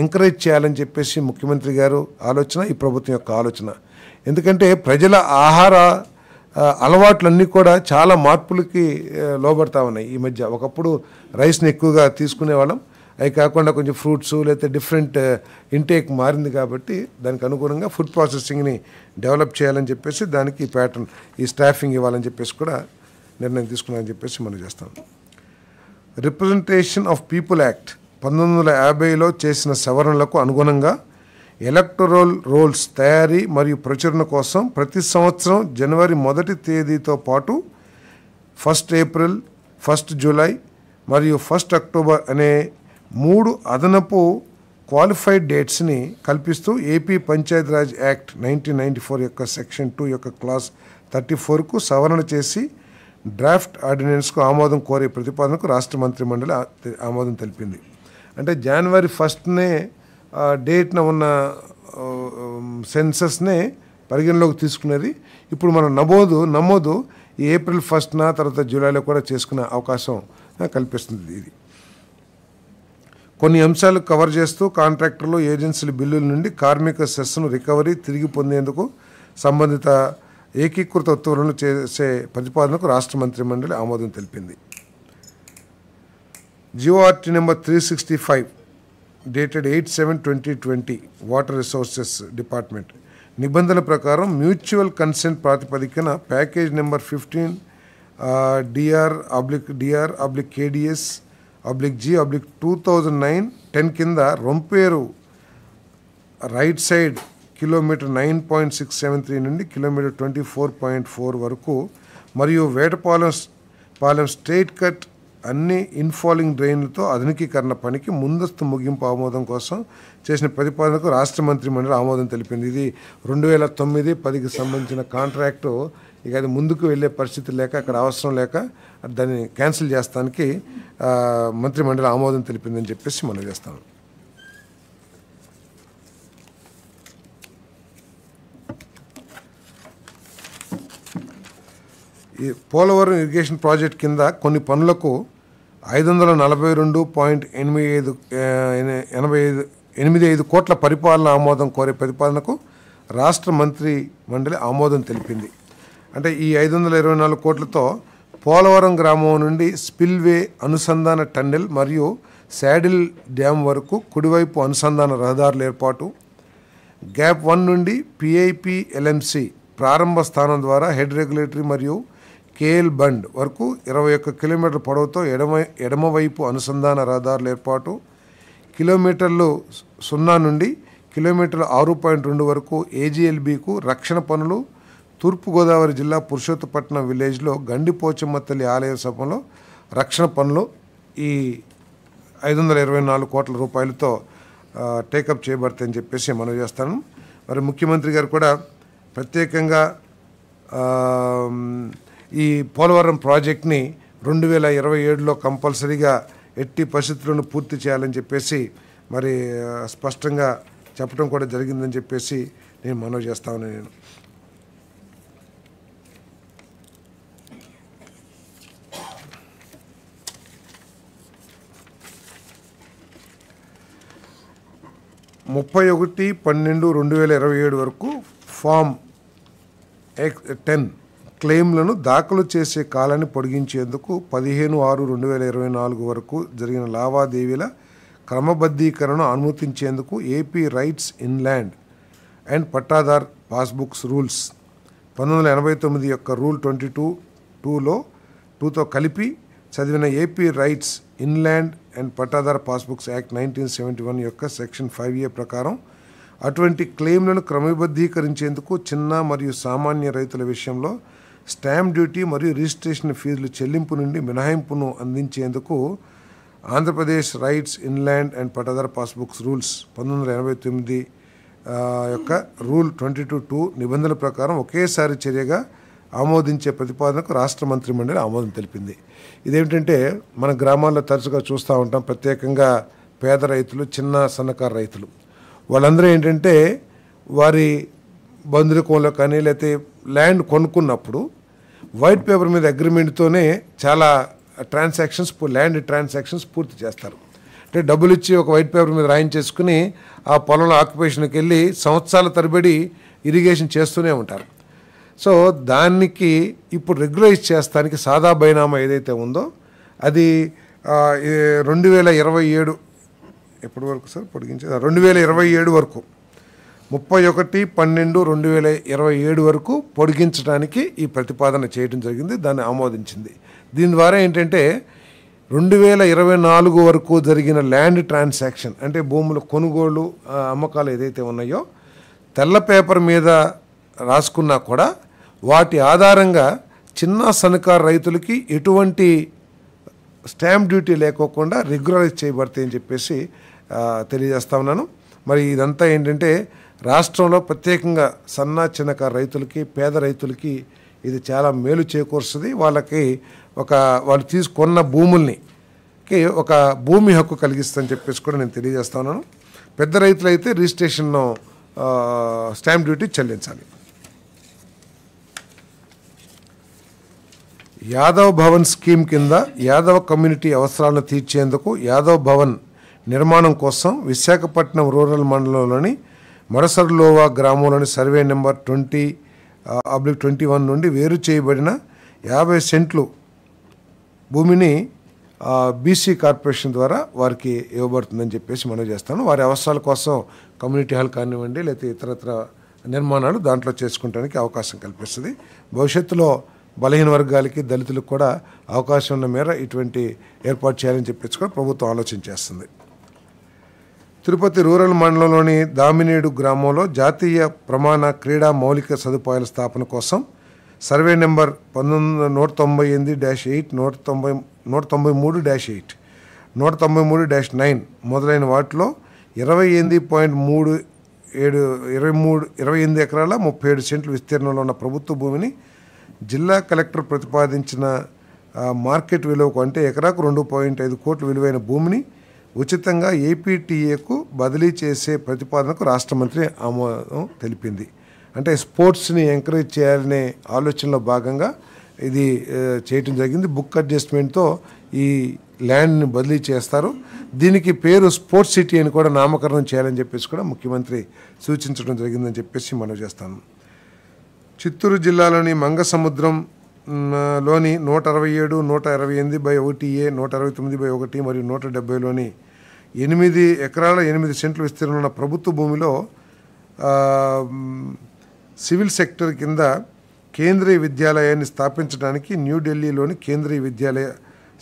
ఎంకరేజ్ చేయాలని చెప్పేసి ముఖ్యమంత్రి గారు ఆలోచన, ఈ ప్రభుత్వం యొక్క ఆలోచన. ఎందుకంటే ప్రజల ఆహార అలవాట్లన్నీ కూడా చాలా మార్పులకి లోబడతా ఉన్నాయి ఈ మధ్య. ఒకప్పుడు రైస్ని ఎక్కువగా తీసుకునేవాళ్ళం, అవి కాకుండా కొంచెం ఫ్రూట్స్ లేకపోతే డిఫరెంట్ ఇంటేక్ మారింది. కాబట్టి దానికి అనుగుణంగా ఫుడ్ ప్రాసెసింగ్ని డెవలప్ చేయాలని చెప్పేసి దానికి ఈ ప్యాటర్న్ ఈ స్టాఫింగ్ ఇవ్వాలని చెప్పేసి కూడా నిర్ణయం తీసుకున్నారని చెప్పేసి మనం చేస్తాం. రిప్రజెంటేషన్ ఆఫ్ పీపుల్ యాక్ట్ 1950లో చేసిన సవరణలకు అనుగుణంగా ఎలక్టోరల్ రోల్స్ తయారీ మరియు ప్రచురణ కోసం ప్రతి సంవత్సరం జనవరి 1వ తేదీతో పాటు 1 ఏప్రిల్, 1 జూలై మరియు 1 అక్టోబర్ అనే 3 అదనపు క్వాలిఫైడ్ డేట్స్ని కల్పిస్తూ ఏపీ పంచాయతీరాజ్ యాక్ట్ 1994 యొక్క సెక్షన్ 2 యొక్క క్లాస్ 34కు సవరణ చేసి డ్రాఫ్ట్ ఆర్డినెన్స్కు ఆమోదం కోరే ప్రతిపాదనకు రాష్ట్ర మంత్రిమండలి ఆమోదం తెలిపింది. అంటే జనవరి 1నే డేట్న ఉన్న సెన్సస్నే పరిగణలోకి తీసుకునేది. ఇప్పుడు మన నమోదు ఏప్రిల్ 1న తర్వాత జూలైలో కూడా చేసుకునే అవకాశం కల్పిస్తుంది. ఇది కొన్ని అంశాలు కవర్ చేస్తూ కాంట్రాక్టర్లు, ఏజెన్సీల బిల్లుల నుండి కార్మిక సెస్ను రికవరీ తిరిగి పొందేందుకు సంబంధిత ఏకీకృత ఉత్తర్వులను చేసే ప్రతిపాదనకు రాష్ట్ర మంత్రిమండలి ఆమోదం తెలిపింది. GO RT number 365 dated 8/7/2020 water resources department నిబంధనల ప్రకారం మ్యూచువల్ కన్సెంట్ ప్రాతిపదికన ప్యాకేజ్ నెంబర్ 15 DR/KDS/G/2009-10 కింద రొంపేరు రైట్ సైడ్ కిలోమీటర్ 9.673 నుండి కిలోమీటర్ 24.4 వరకు మరియు వేటపాలెం స్ట్రెయిట్ కట్ అన్ని ఇన్ఫాలింగ్ డ్రైన్లతో ఆధునికీకరణ పనికి ముందస్తు ముగింపు ఆమోదం కోసం చేసిన ప్రతిపాదనకు రాష్ట్ర మంత్రిమండలి ఆమోదం తెలిపింది. ఇది 2009-10కి సంబంధించిన కాంట్రాక్టు. ఇక అది ముందుకు వెళ్ళే పరిస్థితి లేక, అక్కడ అవసరం లేక దాన్ని క్యాన్సిల్ చేస్తానికి మంత్రిమండలి ఆమోదం తెలిపిందని చెప్పేసి మనం చేస్తాం. ఈ పోలవరం ఇరిగేషన్ ప్రాజెక్ట్ కింద కొన్ని పనులకు 542.85 కోట్ల పరిపాలన ఆమోదం కోరే ప్రతిపాదనకు రాష్ట్ర మంత్రి మండలి ఆమోదం తెలిపింది. అంటే ఈ 524 కోట్లతో పోలవరం గ్రామం నుండి స్పిల్వే అనుసంధాన టన్నెల్ మరియు శాడిల్ డ్యామ్ వరకు కుడివైపు అనుసంధాన రహదారుల ఏర్పాటు, గ్యాప్ 1 నుండి పిఐపి ఎల్ఎంసి ప్రారంభ స్థానం ద్వారా హెడ్ రెగ్యులేటరీ మరియు కేఎల్ బండ్ వరకు 21 కిలోమీటర్ల పొడవుతో ఎడమవైపు అనుసంధాన రహదారుల ఏర్పాటు, కిలోమీటర్లు 0 నుండి కిలోమీటర్ల 6.2 వరకు ఏజీఎల్బీకు రక్షణ పనులు, తూర్పుగోదావరి జిల్లా పురుషోత్తపట్నం విలేజ్లో గండిపోచమ్మ తల్లి ఆలయ సమయంలో రక్షణ పనులు ఈ 524 కోట్ల రూపాయలతో టేకప్ చేయబడతాయని చెప్పేసి మనం చేస్తాను. మరి ముఖ్యమంత్రి గారు కూడా ప్రత్యేకంగా ఈ పోలవరం ప్రాజెక్ట్ని 2027లో కంపల్సరీగా ఎట్టి పరిస్థితులను పూర్తి చేయాలని చెప్పేసి మరి స్పష్టంగా చెప్పడం కూడా జరిగిందని చెప్పేసి నేను మనవి చేస్తాను. నేను 31/12/2027 వరకు ఫామ్ 10 క్లెయిమ్లను దాఖలు చేసే కాలాన్ని పొడిగించేందుకు 15/6/2024 వరకు జరిగిన లావాదేవీల క్రమబద్ధీకరణను అనుమతించేందుకు AP rights inland and Pattadar passbooks rules 1989 యొక్క రూల్ 22(2)తో కలిపి చదివిన AP rights inland and Pattadar passbooks act 1971 యొక్క సెక్షన్ 5A ప్రకారం అటువంటి క్లెయిమ్లను క్రమబద్ధీకరించేందుకు చిన్న మరియు సామాన్య రైతుల విషయంలో స్టాంప్ డ్యూటీ మరియు రిజిస్ట్రేషన్ ఫీజుల చెల్లింపు నుండి మినహాయింపును అందించేందుకు Andhra Pradesh rights inland and Pattadar passbooks rules 1989 యొక్క రూల్ 22(2) నిబంధనల ప్రకారం ఒకేసారి చర్యగా ఆమోదించే ప్రతిపాదనకు రాష్ట్ర మంత్రి మండలి ఆమోదం తెలిపింది. ఇదేమిటంటే మన గ్రామాల్లో తరచుగా చూస్తూ ఉంటాం, ప్రత్యేకంగా పేద రైతులు, చిన్న సన్నకారు రైతులు, వాళ్ళందరూ ఏంటంటే వారి బంధువుల కానీ లేకపోతే ల్యాండ్ కొనుక్కున్నప్పుడు వైట్ పేపర్ మీద అగ్రిమెంట్తోనే చాలా ల్యాండ్ ట్రాన్సాక్షన్స్ పూర్తి చేస్తారు. అంటే డబ్బులు ఇచ్చి ఒక వైట్ పేపర్ మీద రాయించేసుకుని ఆ పొలంలో ఆక్యుపేషన్కి వెళ్ళి సంవత్సరాల తరబడి ఇరిగేషన్ చేస్తూనే ఉంటారు. సో దానికి ఇప్పుడు రెగ్యులైజ్ చేస్తానికి సాదా బైనామా ఏదైతే ఉందో అది 2027 ఎప్పటి వరకు సార్ పొడిగించారు, 2027 వరకు 31/12/2027 వరకు పొడిగించడానికి ఈ ప్రతిపాదన చేయడం జరిగింది, దాన్ని ఆమోదించింది. దీని ద్వారా ఏంటంటే 2024 వరకు జరిగిన ల్యాండ్ ట్రాన్సాక్షన్ అంటే భూముల కొనుగోలు అమ్మకాలు ఏదైతే ఉన్నాయో తెల్ల పేపర్ మీద రాసుకున్నా కూడా వాటి ఆధారంగా చిన్న సన్నకారు రైతులకి ఎటువంటి స్టాంప్ డ్యూటీ లేకోకుండా రెగ్యులరైజ్ చేయబడతాయి అని చెప్పేసి తెలియజేస్తా ఉన్నాను. మరి ఇదంతా ఏంటంటే రాష్ట్రంలో ప్రత్యేకంగా సన్న చిన్నకారు రైతులకి, పేద రైతులకి ఇది చాలా మేలు చేకూరుస్తుంది. వాళ్ళకి వాళ్ళు తీసుకున్న భూముల్ని ఒక భూమి హక్కు కలిగిస్తుందని చెప్పేసి కూడా నేను తెలియజేస్తా ఉన్నాను. పెద్ద రైతులైతే రిజిస్ట్రేషన్ స్టాంప్ డ్యూటీ చెల్లించాలి. యాదవ్ భవన్ స్కీమ్ కింద యాదవ కమ్యూనిటీ అవసరాలను తీర్చేందుకు యాదవ్ భవన్ నిర్మాణం కోసం విశాఖపట్నం రూరల్ మండలంలోని మడసర్లోవా గ్రామంలోని సర్వే నెంబర్ 20/21 నుండి వేరు చేయబడిన 50 సెంట్లు భూమిని బీసీ కార్పొరేషన్ ద్వారా వారికి ఇవ్వబడుతుందని చెప్పేసి మనం చేస్తాను. వారి అవసరాల కోసం కమ్యూనిటీ హాల్ కానివ్వండి, లేకపోతే ఇతరత్ర నిర్మాణాలు దాంట్లో చేసుకుంటానికి అవకాశం కల్పిస్తుంది. భవిష్యత్తులో బలహీన వర్గాలకి, దళితులకు కూడా అవకాశం ఉన్న మేర ఇటువంటి ఏర్పాటు చేయాలని చెప్పేసి కూడా ప్రభుత్వం ఆలోచన చేస్తుంది. తిరుపతి రూరల్ మండలంలోని దామినేడు గ్రామంలో జాతీయ ప్రమాణ క్రీడా మౌలిక సదుపాయాల స్థాపన కోసం సర్వే నెంబర్ 198-8, 193-8, 193-9 మొదలైన వాటిలో 28 ఎకరాల 37 సెంట్లు విస్తీర్ణంలో ఉన్న ప్రభుత్వ భూమిని జిల్లా కలెక్టర్ ప్రతిపాదించిన మార్కెట్ విలువకు, అంటే ఎకరాకు 2.5 కోట్ల విలువైన భూమిని ఉచితంగా ఏపీటీఏకు బదిలీ చేసే ప్రతిపాదనకు రాష్ట్ర మంత్రి ఆమోదం తెలిపింది. అంటే స్పోర్ట్స్ని ఎంకరేజ్ చేయాలనే ఆలోచనలో భాగంగా ఇది చేయటం జరిగింది. బుక్ అడ్జస్ట్మెంట్తో ఈ ల్యాండ్ని బదిలీ చేస్తారు. దీనికి పేరు స్పోర్ట్స్ సిటీ అని కూడా నామకరణం చేయాలని చెప్పేసి కూడా ముఖ్యమంత్రి సూచించడం జరిగిందని చెప్పేసి మనం చేస్తాను. చిత్తూరు జిల్లాలోని మంగసముద్రంలోని 167, 128/1A, 169/1 మరియు 170లోని 8 ఎకరాల 8 సెంట్లు విస్తీర్ణంలో ఉన్న ప్రభుత్వ భూమిలో సివిల్ సెక్టర్ కింద కేంద్రీయ విద్యాలయాన్ని స్థాపించడానికి న్యూఢిల్లీలోని కేంద్రీయ విద్యాలయ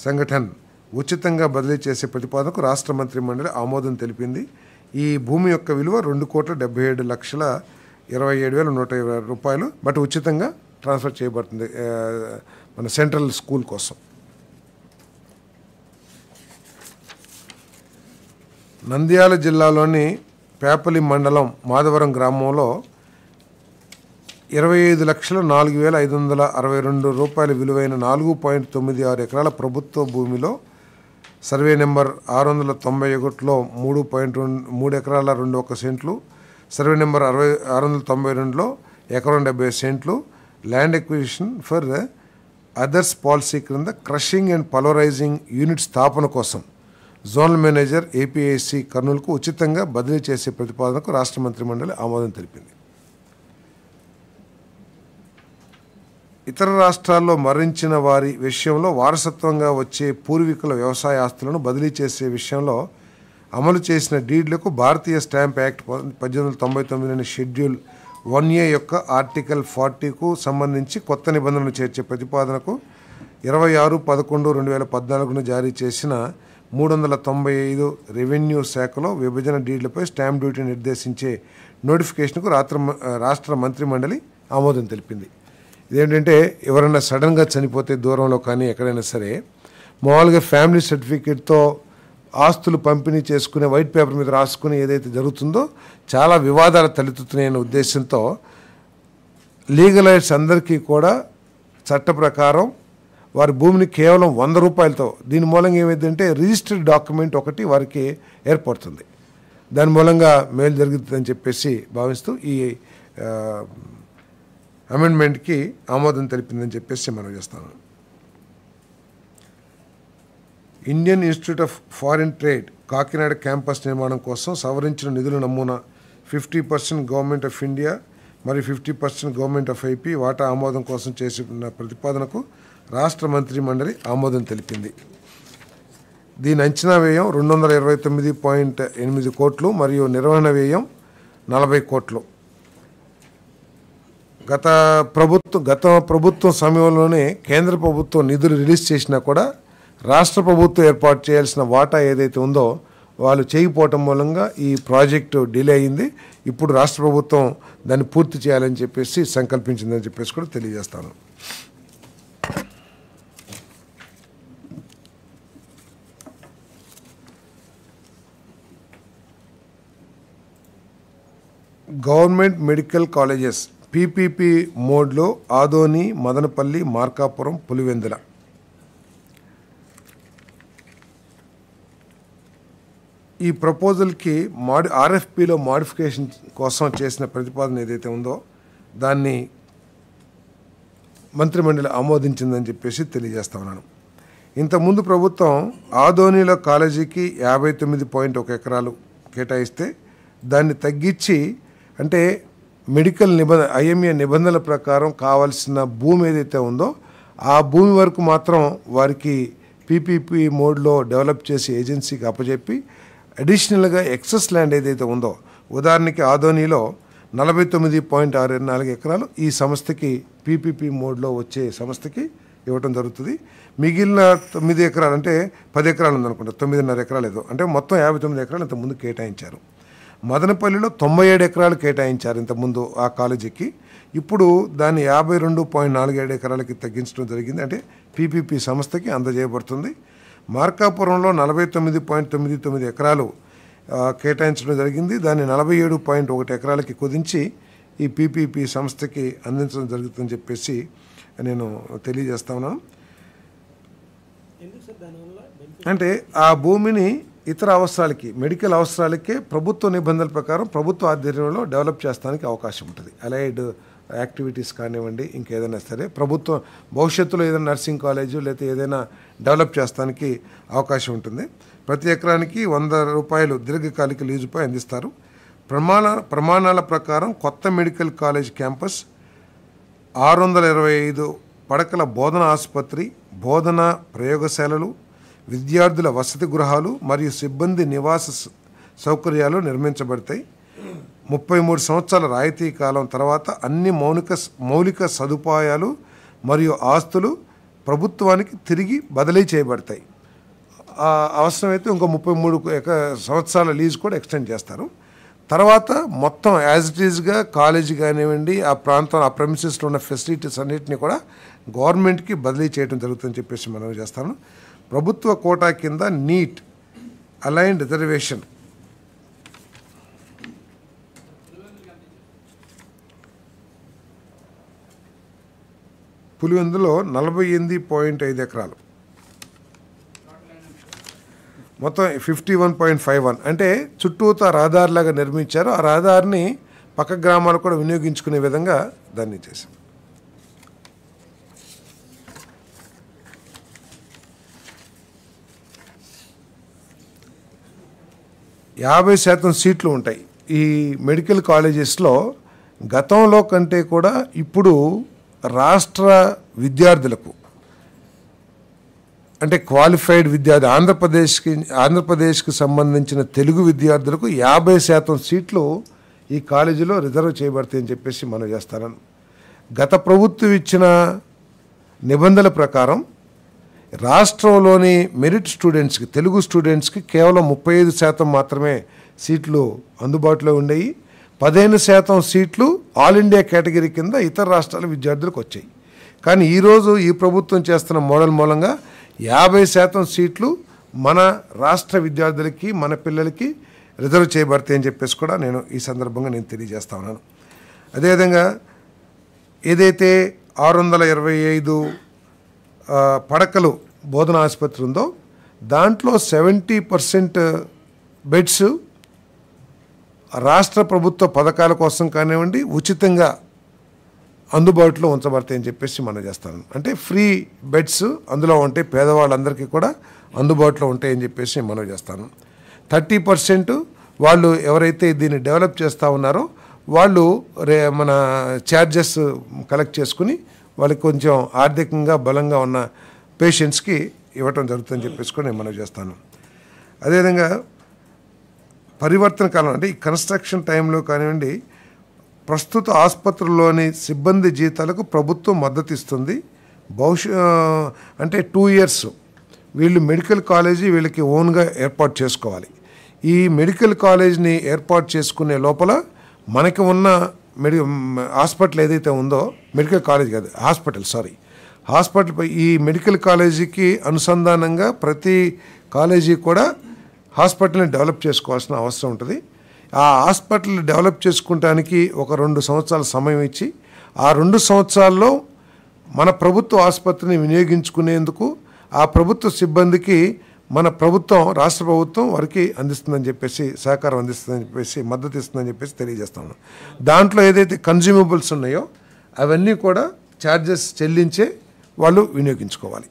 సంఘటన్ ఉచితంగా బదిలీ చేసే ప్రతిపాదనకు రాష్ట్ర మంత్రి మండలి ఆమోదం తెలిపింది. ఈ భూమి యొక్క విలువ 2,77,27,120 రూపాయలు. బట్ ఉచితంగా ట్రాన్స్ఫర్ చేయబడుతుంది మన సెంట్రల్ స్కూల్ కోసం. నంద్యాల జిల్లాలోని పేపలి మండలం మాధవరం గ్రామంలో 25,04,562 రూపాయల విలువైన 4.96 ఎకరాల ప్రభుత్వ భూమిలో సర్వే నెంబర్ 691లో 3 ఎకరాల 21 సెంట్లు, సర్వే నెంబర్ 692లో 1,70 సెంట్లు land acquisition for others policy క్రింద క్రషింగ్ అండ్ పల్వరైజింగ్ యూనిట్ స్థాపన కోసం జోనల్ మేనేజర్ ఏపీఐసి కర్నూలుకు ఉచితంగా బదిలీ చేసే ప్రతిపాదనకు రాష్ట్ర మంత్రి మండలి ఆమోదం తెలిపింది. ఇతర రాష్ట్రాల్లో మరణించిన వారి విషయంలో వారసత్వంగా వచ్చే పూర్వీకుల వ్యవసాయ ఆస్తులను బదిలీ చేసే విషయంలో అమలు చేసిన డీడ్లకు భారతీయ స్టాంప్ యాక్ట్ 1899 షెడ్యూల్ 1A యొక్క ఆర్టికల్ 40కు సంబంధించి కొత్త నిబంధనలు చేర్చే ప్రతిపాదనకు 26/11/2014 జారీ చేసిన 395 రెవెన్యూ శాఖలో విభజన డీడ్లపై స్టాంప్ డ్యూటీ నిర్దేశించే నోటిఫికేషన్కు రాష్ట్ర మంత్రి మండలి ఆమోదం తెలిపింది. ఇదేంటంటే ఎవరైనా సడన్గా చనిపోతే దూరంలో కానీ ఎక్కడైనా సరే మామూలుగా ఫ్యామిలీ సర్టిఫికేట్తో ఆస్తులు పంపిణీ చేసుకునే వైట్ పేపర్ మీద రాసుకుని ఏదైతే జరుగుతుందో చాలా వివాదాలు తలెత్తుతున్నాయనే ఉద్దేశంతో లీగల్ ఎయిడ్స్ అందరికీ కూడా చట్ట ప్రకారం వారి భూమిని కేవలం 100 రూపాయలతో, దీని మూలంగా ఏమైందంటే రిజిస్టర్డ్ డాక్యుమెంట్ ఒకటి వారికి ఏర్పడుతుంది. దాని మూలంగా మేలు జరుగుతుందని చెప్పేసి భావిస్తూ ఈ అమెండ్మెంట్కి ఆమోదం తెలిపిందని చెప్పేసి మనం చేస్తాను. Indian institute of foreign trade Kakinada campus నిర్మాణం కోసం సవరించిన నిధుల నమూనా 50% గవర్నమెంట్ ఆఫ్ ఇండియా మరియు 50% గవర్నమెంట్ ఆఫ్ ఐపీ వాటా ఆమోదం కోసం చేసిన ప్రతిపాదనకు రాష్ట్ర మంత్రి మండలి ఆమోదం తెలిపింది. దీని అంచనా వ్యయం 229.8 కోట్లు మరియు నిర్వహణ వ్యయం 40 కోట్లు. గత ప్రభుత్వం సమయంలోనే కేంద్ర ప్రభుత్వం నిధులు రిలీజ్ చేసినా కూడా రాష్ట్ర ప్రభుత్వం ఏర్పాటు చేయాల్సిన వాటా ఏదైతే ఉందో వాళ్ళు చేయకపోవటం మూలంగా ఈ ప్రాజెక్టు డిలే అయింది. ఇప్పుడు రాష్ట్ర ప్రభుత్వం దాన్ని పూర్తి చేయాలని చెప్పేసి సంకల్పించిందని చెప్పేసి కూడా తెలియజేస్తాను. గవర్నమెంట్ మెడికల్ కాలేజెస్ పీపీపీ మోడ్లో ఆదోని, మదనపల్లి, మార్కాపురం, పులివెందుల. ఈ ప్రపోజల్కి ఆర్ఎఫ్పిలో మాడిఫికేషన్ కోసం చేసిన ప్రతిపాదన ఏదైతే ఉందో దాన్ని మంత్రిమండలి ఆమోదించిందని చెప్పేసి తెలియజేస్తా ఉన్నాను. ఇంతకుముందు ప్రభుత్వం ఆదోనిలో కాలేజీకి 59.1 ఎకరాలు కేటాయిస్తే దాన్ని తగ్గించి, అంటే మెడికల్ ఐఎంఏ నిబంధనల ప్రకారం కావాల్సిన భూమి ఏదైతే ఉందో ఆ భూమి వరకు మాత్రం వారికి పీపీపీ మోడ్లో డెవలప్ చేసి ఏజెన్సీకి అప్పచెప్పి అడిషనల్గా ఎక్సెస్ ల్యాండ్ ఏదైతే ఉందో, ఉదాహరణకి ఆదోనిలో 49.64 ఎకరాలు ఈ సంస్థకి పీపీపీ మోడ్లో వచ్చే సంస్థకి ఇవ్వటం జరుగుతుంది. మిగిలిన 9 ఎకరాలు, అంటే 10 ఎకరాలు ఉందనుకుంటా, 9.5 ఎకరాలు ఏదో, అంటే మొత్తం 59 ఎకరాలు ఇంతకుముందు కేటాయించారు. మదనపల్లిలో 97 ఎకరాలు కేటాయించారు ఇంతకుముందు ఆ కాలేజీకి. ఇప్పుడు దాన్ని 52.47 ఎకరాలకి తగ్గించడం జరిగింది, అంటే పీపీపీ సంస్థకి అందజేయబడుతుంది. మార్కాపురంలో 49.99 ఎకరాలు కేటాయించడం జరిగింది. దాన్ని 47.1 ఎకరాలకి కుదించి ఈ పీపీపీ సంస్థకి అందించడం జరుగుతుందని చెప్పేసి నేను తెలియజేస్తా ఉన్నాను. అంటే ఆ భూమిని ఇతర అవసరాలకి, మెడికల్ అవసరాలకే ప్రభుత్వ నిబంధనల ప్రకారం ప్రభుత్వ ఆధ్వర్యంలో డెవలప్ చేస్తానికి అవకాశం ఉంటుంది. అలైడ్ యాక్టివిటీస్ కానివ్వండి, ఇంకేదైనా సరే ప్రభుత్వం భవిష్యత్తులో ఏదైనా నర్సింగ్ కాలేజు లేకపోతే ఏదైనా డెవలప్ చేస్తానికి అవకాశం ఉంటుంది. ప్రతి ఎకరానికి ₹100 దీర్ఘకాలిక లీజుపై అందిస్తారు. ప్రమాణాల ప్రకారం కొత్త మెడికల్ కాలేజ్ క్యాంపస్, 625 పడకల బోధన ఆసుపత్రి, బోధన ప్రయోగశాలలు, విద్యార్థుల వసతి గృహాలు మరియు సిబ్బంది నివాస సౌకర్యాలు నిర్మించబడతాయి. 33 సంవత్సరాల రాయితీ కాలం తర్వాత అన్ని మౌలిక సదుపాయాలు మరియు ఆస్తులు ప్రభుత్వానికి తిరిగి బదిలీ చేయబడతాయి. అవసరమైతే ఇంకో 33 సంవత్సరాల లీజ్ కూడా ఎక్స్టెండ్ చేస్తారు. తర్వాత మొత్తం యాజ్ ఇట్ ఈజ్గా కాలేజీ కానివ్వండి, ఆ ప్రాంతం ఆ ప్రెమిసెస్లో ఉన్న ఫెసిలిటీస్ అన్నింటినీ కూడా గవర్నమెంట్కి బదిలీ చేయడం జరుగుతుందని చెప్పేసి మనం చేస్తాను. ప్రభుత్వ కోటా కింద నీట్ అలైన్డ్ రిజర్వేషన్ పులివెందులో 48.5 ఎకరాలు, మొత్తం 51.51, అంటే చుట్టూతా రహదారిలాగా నిర్మించారు. ఆ రహదారిని పక్క గ్రామాలు కూడా వినియోగించుకునే విధంగా దాన్ని చేశారు. యాభై శాతం సీట్లు ఉంటాయి ఈ మెడికల్ కాలేజెస్లో. గతంలో కంటే కూడా ఇప్పుడు రాష్ట్ర విద్యార్థులకు, అంటే క్వాలిఫైడ్ విద్యార్థి ఆంధ్రప్రదేశ్కి సంబంధించిన తెలుగు విద్యార్థులకు 50% సీట్లు ఈ కాలేజీలో రిజర్వ్ చేయబడతాయని చెప్పేసి మనం చేస్తాను. గత ప్రభుత్వం ఇచ్చిన నిబంధనల ప్రకారం రాష్ట్రంలోని మెరిట్ స్టూడెంట్స్కి, తెలుగు స్టూడెంట్స్కి కేవలం 35% మాత్రమే సీట్లు అందుబాటులో ఉండేవి. 15% సీట్లు ఆల్ ఇండియా కేటగిరీ కింద ఇతర రాష్ట్రాల విద్యార్థులకు వచ్చాయి. కానీ ఈరోజు ఈ ప్రభుత్వం చేస్తున్న మోడల్ మూలంగా 50% సీట్లు మన రాష్ట్ర విద్యార్థులకి, మన పిల్లలకి రిజర్వ్ చేయబడతాయని చెప్పేసి కూడా నేను ఈ సందర్భంగా నేను తెలియజేస్తా ఉన్నాను. అదేవిధంగా ఏదైతే 625 పడకలు బోధన ఆసుపత్రి ఉందో దాంట్లో 70% బెడ్స్ రాష్ట్ర ప్రభుత్వ పథకాల కోసం కానివ్వండి ఉచితంగా అందుబాటులో ఉంచబడతాయని చెప్పేసి మనం చేస్తాను. అంటే ఫ్రీ బెడ్స్ అందులో ఉంటే పేదవాళ్ళందరికీ కూడా అందుబాటులో ఉంటాయని చెప్పేసి మనం చేస్తాను. 30% వాళ్ళు ఎవరైతే దీన్ని డెవలప్ చేస్తూ ఉన్నారో వాళ్ళు మన ఛార్జెస్ కలెక్ట్ చేసుకుని వాళ్ళకి కొంచెం ఆర్థికంగా బలంగా ఉన్న పేషెంట్స్కి ఇవ్వటం జరుగుతుందని చెప్పేసి కూడా నేను మనం చేస్తాను. అదేవిధంగా పరివర్తన కాలం, అంటే ఈ కన్స్ట్రక్షన్ టైంలో కానివ్వండి, ప్రస్తుత ఆసుపత్రుల్లోని సిబ్బంది జీతాలకు ప్రభుత్వం మద్దతు ఇస్తుంది. అంటే 2 years వీళ్ళు మెడికల్ కాలేజీ వీళ్ళకి ఓన్గా ఏర్పాటు చేసుకోవాలి. ఈ మెడికల్ కాలేజ్ని ఏర్పాటు చేసుకునే లోపల మనకి ఉన్న హాస్పిటల్ ఏదైతే ఉందో, మెడికల్ కాలేజ్ కాదు హాస్పిటల్ ఈ మెడికల్ కాలేజీకి అనుసంధానంగా ప్రతి కాలేజీ కూడా హాస్పిటల్ని డెవలప్ చేసుకోవాల్సిన అవసరం ఉంటుంది. ఆ హాస్పిటల్ డెవలప్ చేసుకుంటానికి ఒక 2 సంవత్సరాల సమయం ఇచ్చి ఆ 2 సంవత్సరాల్లో మన ప్రభుత్వ ఆసుపత్రిని వినియోగించుకునేందుకు ఆ ప్రభుత్వ సిబ్బందికి మన ప్రభుత్వం రాష్ట్ర ప్రభుత్వం వారికి అందిస్తుందని చెప్పేసి సహకారం అందిస్తుందని చెప్పేసి మద్దతు ఇస్తుందని చెప్పేసి తెలియజేస్తాను. దాంట్లో ఏదైతే కన్జ్యూమబుల్స్ ఉన్నాయో అవన్నీ కూడా ఛార్జెస్ చెల్లించే వాళ్ళు వినియోగించుకోవాలి.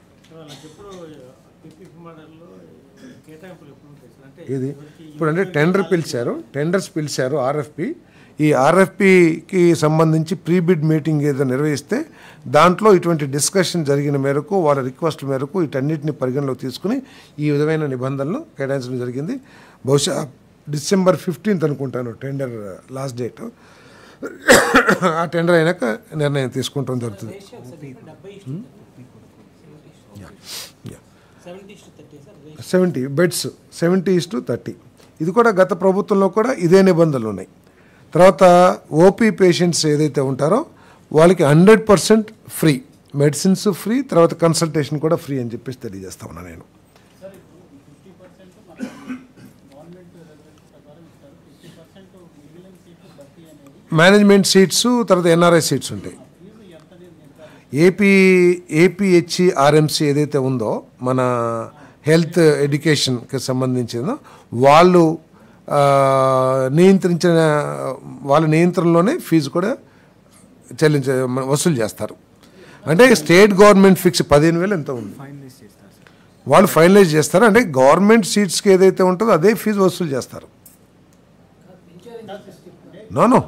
ఇది ఇప్పుడు అంటే టెండర్స్ పిలిచారు ఆర్ఎఫ్పి. ఈ ఆర్ఎఫ్పికి సంబంధించి ప్రీ బిడ్ మీటింగ్ ఏదో నిర్వహిస్తే దాంట్లో ఇటువంటి డిస్కషన్ జరిగిన మేరకు వాళ్ళ రిక్వెస్ట్ మేరకు వీటన్నిటిని పరిగణలోకి తీసుకుని ఈ విధమైన నిబంధనలు కేటాయించడం జరిగింది. బహుశా December 15th అనుకుంటాను టెండర్ లాస్ట్ డేట్. ఆ టెండర్ అయినాక నిర్ణయం తీసుకుంటాం జరుగుతుంది. 70 బెడ్స్ 70:30. ఇది కూడా గత ప్రభుత్వంలో కూడా ఇదే నిబంధనలు ఉన్నాయి. తర్వాత ఓపీ పేషెంట్స్ ఏదైతే ఉంటారో వాళ్ళకి 100% ఫ్రీ, మెడిసిన్స్ ఫ్రీ, తర్వాత కన్సల్టేషన్ కూడా ఫ్రీ అని చెప్పేసి తెలియజేస్తా ఉన్నా నేను. మేనేజ్మెంట్ సీట్స్ తర్వాత ఎన్ఆర్ఐ సీట్స్ ఉంటాయి. ఏపీహెచ్సి ఆర్ఎంసీ ఏదైతే ఉందో మన హెల్త్ ఎడ్యుకేషన్కి సంబంధించిందో వాళ్ళు వాళ్ళ నియంత్రణలోనే ఫీజు కూడా వసూలు చేస్తారు. అంటే స్టేట్ గవర్నమెంట్ ఫిక్స్ 15,000 ఎంత ఉంది వాళ్ళు ఫైనలైజ్ చేస్తారు. అంటే గవర్నమెంట్ సీట్స్కి ఏదైతే ఉంటుందో అదే ఫీజు వసూలు చేస్తారు. నో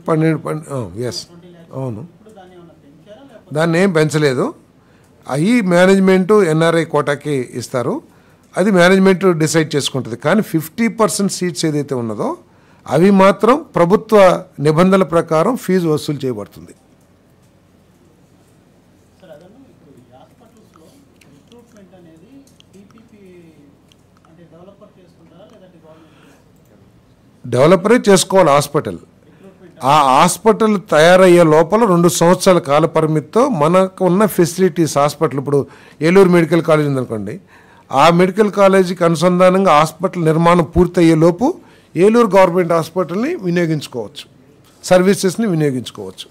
12 ఎస్ అవును, దాన్ని ఏం పెంచలేదు. అవి మేనేజ్మెంటు ఎన్ఆర్ఐ కోటాకి ఇస్తారు, అది మేనేజ్మెంట్ డిసైడ్ చేసుకుంటుంది. కానీ 50% సీట్స్ ఏదైతే ఉన్నదో అవి మాత్రం ప్రభుత్వ నిబంధనల ప్రకారం ఫీజు వసూలు చేయబడుతుంది. డెవలపరే చేసుకోవాలి హాస్పిటల్. ఆ హాస్పిటల్ తయారయ్యే లోపల 2 సంవత్సరాల కాల పరిమితితో మనకు ఉన్న ఫెసిలిటీస్ హాస్పిటల్, ఇప్పుడు ఏలూరు మెడికల్ కాలేజ్ ఉందనుకోండి, ఆ మెడికల్ కాలేజీకి అనుసంధానంగా హాస్పిటల్ నిర్మాణం పూర్తయ్యే లోపు ఏలూరు గవర్నమెంట్ హాస్పిటల్ని వినియోగించుకోవచ్చు, సర్వీసెస్ని వినియోగించుకోవచ్చు.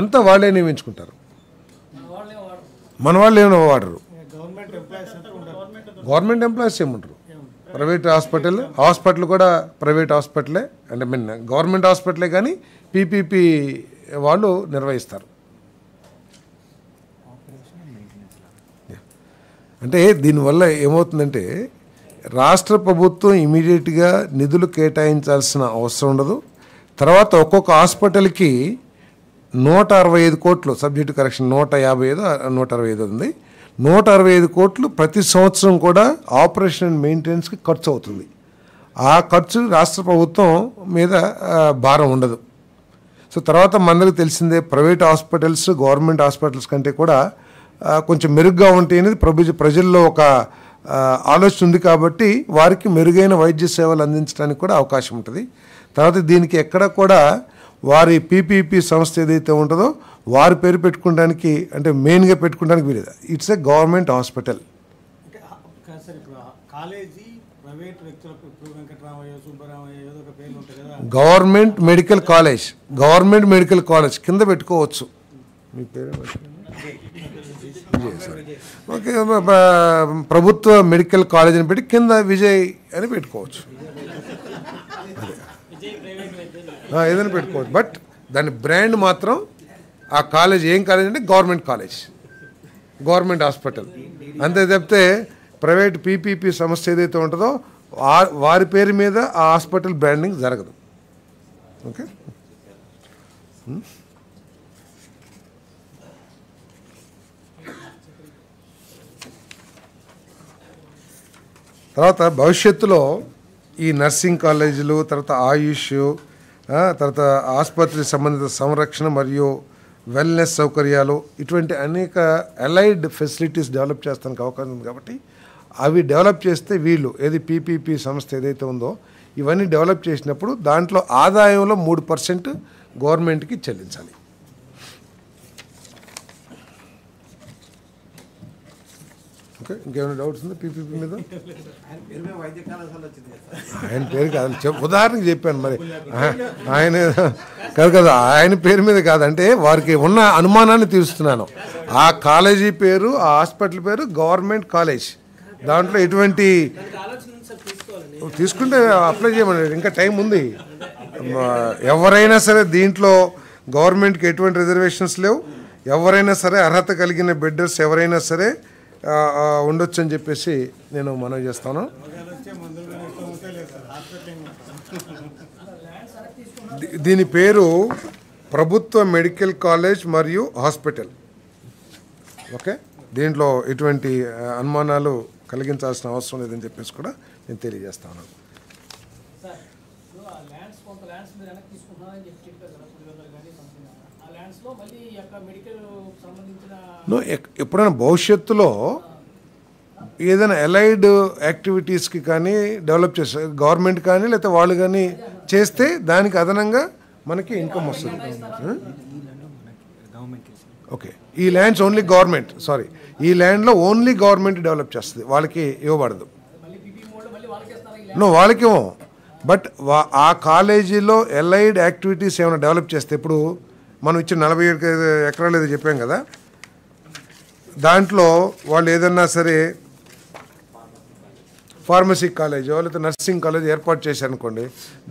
అంతా వాళ్ళే నియమించుకుంటారు, మన వాళ్ళు ఏమైనా వాడరు. గవర్నమెంట్ ఎంప్లాయీస్ ఏముంటారు, ప్రైవేట్ హాస్పిటల్ కూడా ప్రైవేట్ హాస్పిటలే, అంటే గవర్నమెంట్ హాస్పిటలే, కానీ పీపీపీ వాళ్ళు నిర్వహిస్తారు. అంటే దీనివల్ల ఏమవుతుందంటే రాష్ట్ర ప్రభుత్వం ఇమీడియట్గా నిధులు కేటాయించాల్సిన అవసరం ఉండదు. తర్వాత ఒక్కొక్క హాస్పిటల్కి 165 కోట్లు, సబ్జెక్టు కరెక్షన్ 155 165 ఉంది, 165 కోట్లు ప్రతి సంవత్సరం కూడా ఆపరేషన్ అండ్ మెయింటెనెన్స్కి ఖర్చు అవుతుంది. ఆ ఖర్చు రాష్ట్ర ప్రభుత్వం మీద భారం ఉండదు. సో తర్వాత మనందరికీ తెలిసిందే, ప్రైవేట్ హాస్పిటల్స్ గవర్నమెంట్ హాస్పిటల్స్ కంటే కూడా కొంచెం మెరుగ్గా ఉంటాయి అనేది ప్రజల్లో ఒక ఆలోచన ఉంది. కాబట్టి వారికి మెరుగైన వైద్య సేవలు అందించడానికి కూడా అవకాశం ఉంటుంది. తర్వాత దీనికి ఎక్కడ కూడా వారి పీపీపీ సంస్థ ఏదైతే ఉంటుందో వారి పేరు పెట్టుకోవడానికి, అంటే మెయిన్గా పెట్టుకోవడానికి వీలేదు. It's a government hospital. Government medical college కింద పెట్టుకోవచ్చు. మీ పేరు ఓకే, ప్రభుత్వ మెడికల్ కాలేజ్ అని పెట్టి కింద విజయ్ అని పెట్టుకోవచ్చు, ఏదైనా పెట్టుకోవచ్చు. బట్ దాని బ్రాండ్ మాత్రం ఆ కాలేజ్ ఏం కాలేజ్ అంటే గవర్నమెంట్ కాలేజ్, గవర్నమెంట్ హాస్పిటల్ అంతే తప్పితే ప్రైవేట్ పీపీపీ సంస్థ ఏదైతే ఉంటుందో వారి పేరు మీద ఆ హాస్పిటల్ బ్రాండింగ్ జరగదు. ఓకే, తర్వాత భవిష్యత్తులో ఈ నర్సింగ్ కాలేజీలు, తర్వాత ఆయుష్, తర్వాత ఆసుపత్రి సంబంధిత సంరక్షణ మరియు వెల్నెస్ సౌకర్యాలు, ఇటువంటి అనేక అలైడ్ ఫెసిలిటీస్ డెవలప్ చేస్తానికి అవకాశం ఉంది. కాబట్టి అవి డెవలప్ చేస్తే వీళ్ళు ఏది పీపీపీ సంస్థ ఏదైతే ఉందో ఇవన్నీ డెవలప్ చేసినప్పుడు దాంట్లో ఆదాయంలో 3% గవర్నమెంట్కి చెల్లించాలి. ఓకే, ఇంకేమైనా డౌట్స్ ఉందా పీపీపీ మీద? ఆయన పేరు కాదు, ఉదాహరణకి చెప్పాను మరి. ఆయన కాదు కదా, ఆయన పేరు మీద కాదంటే వారికి ఉన్న అనుమానాన్ని తీరుస్తున్నాను. ఆ కాలేజీ పేరు, ఆ హాస్పిటల్ పేరు గవర్నమెంట్ కాలేజ్. దాంట్లో ఎటువంటి తీసుకుంటే అప్లై చేయమని, ఇంకా టైం ఉంది. ఎవరైనా సరే దీంట్లో గవర్నమెంట్కి ఎటువంటి రిజర్వేషన్స్ లేవు. ఎవరైనా సరే అర్హత కలిగిన బిడ్డర్స్ ఎవరైనా సరే ఉండొచ్చు అని చెప్పేసి నేను మనవి చేస్తాను. దీని పేరు ప్రభుత్వ మెడికల్ కాలేజ్ మరియు హాస్పిటల్. ఓకే, దీంట్లో ఎటువంటి అనుమానాలు కలిగించాల్సిన అవసరం లేదని చెప్పేసి కూడా నేను తెలియజేస్తాను. ఎప్పుడైనా భవిష్యత్తులో ఏదైనా అలైడ్ యాక్టివిటీస్కి కానీ డెవలప్ చేస్తే గవర్నమెంట్ కానీ లేకపోతే వాళ్ళు కానీ చేస్తే దానికి అదనంగా మనకి ఇన్కమ్ వస్తుంది. ఓకే, ఈ ల్యాండ్స్ ఓన్లీ గవర్నమెంట్, సారీ, ఈ ల్యాండ్లో ఓన్లీ గవర్నమెంట్ డెవలప్ చేస్తుంది, వాళ్ళకి ఇవ్వబడదు. వాళ్ళకి ఇవ్వం. బట్ ఆ కాలేజీలో అలైడ్ యాక్టివిటీస్ ఏమైనా డెవలప్ చేస్తే, ఇప్పుడు మనం ఇచ్చిన 47 ఎకరాలు ఏదో చెప్పాం కదా, దాంట్లో వాళ్ళు ఏదన్నా సరే ఫార్మసీ కాలేజో లేకపోతే నర్సింగ్ కాలేజ్ ఏర్పాటు చేశారనుకోండి,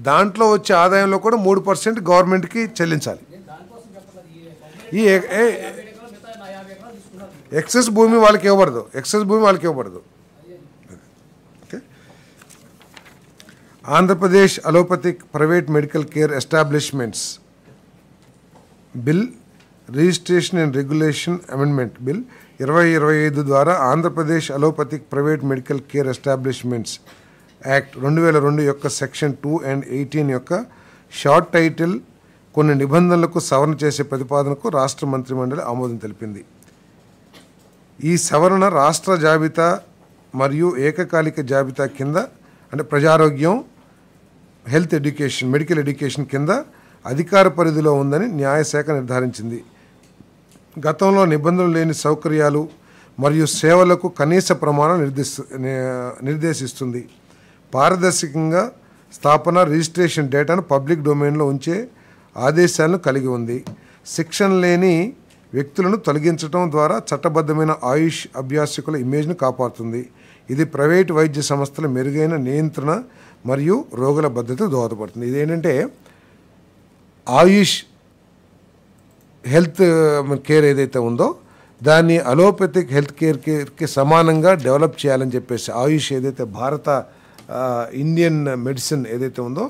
దాంట్లో వచ్చే ఆదాయంలో కూడా 3% గవర్నమెంట్కి చెల్లించాలి. ఈ ఎక్సెస్ భూమి వాళ్ళకి ఇవ్వబడదు, okay. Andhra Pradesh allopathic private medical care establishments bill registration and regulation amendment bill 2025 ద్వారా Andhra Pradesh allopathic private medical care establishments act 2002 యొక్క సెక్షన్ 2 and 18 యొక్క షార్ట్ టైటిల్ కొన్ని నిబంధనలకు సవరణ చేసే ప్రతిపాదనకు రాష్ట్ర మంత్రిమండలి ఆమోదం తెలిపింది. ఈ సవరణ రాష్ట్ర జాబితా మరియు ఏకకాలిక జాబితా కింద, అంటే ప్రజారోగ్యం, హెల్త్ ఎడ్యుకేషన్, మెడికల్ ఎడ్యుకేషన్ కింద అధికార పరిధిలో ఉందని న్యాయశాఖ నిర్ధారించింది. గతంలో నిబంధనలు లేని సౌకర్యాలు మరియు సేవలకు కనీస ప్రమాణం నిర్దేశిస్తుంది. పారదర్శకంగా స్థాపన, రిజిస్ట్రేషన్ డేటాను పబ్లిక్ డొమైన్లో ఉంచే ఆదేశాలను కలిగి ఉంది. శిక్షణ లేని వ్యక్తులను తొలగించడం ద్వారా చట్టబద్ధమైన ఆయుష్ అభ్యాసకుల ఇమేజ్ను కాపాడుతుంది. ఇది ప్రైవేటు వైద్య సంస్థల మెరుగైన నియంత్రణ మరియు రోగుల భద్రతకు దోహదపడుతుంది. ఇదేంటంటే ఆయుష్ హెల్త్ కేర్ ఏదైతే ఉందో దాన్ని అలోపతిక్ హెల్త్ కేర్కి సమానంగా డెవలప్ చేయాలని చెప్పేసి, ఆయుష్ ఏదైతే భారత ఇండియన్ మెడిసిన్ ఏదైతే ఉందో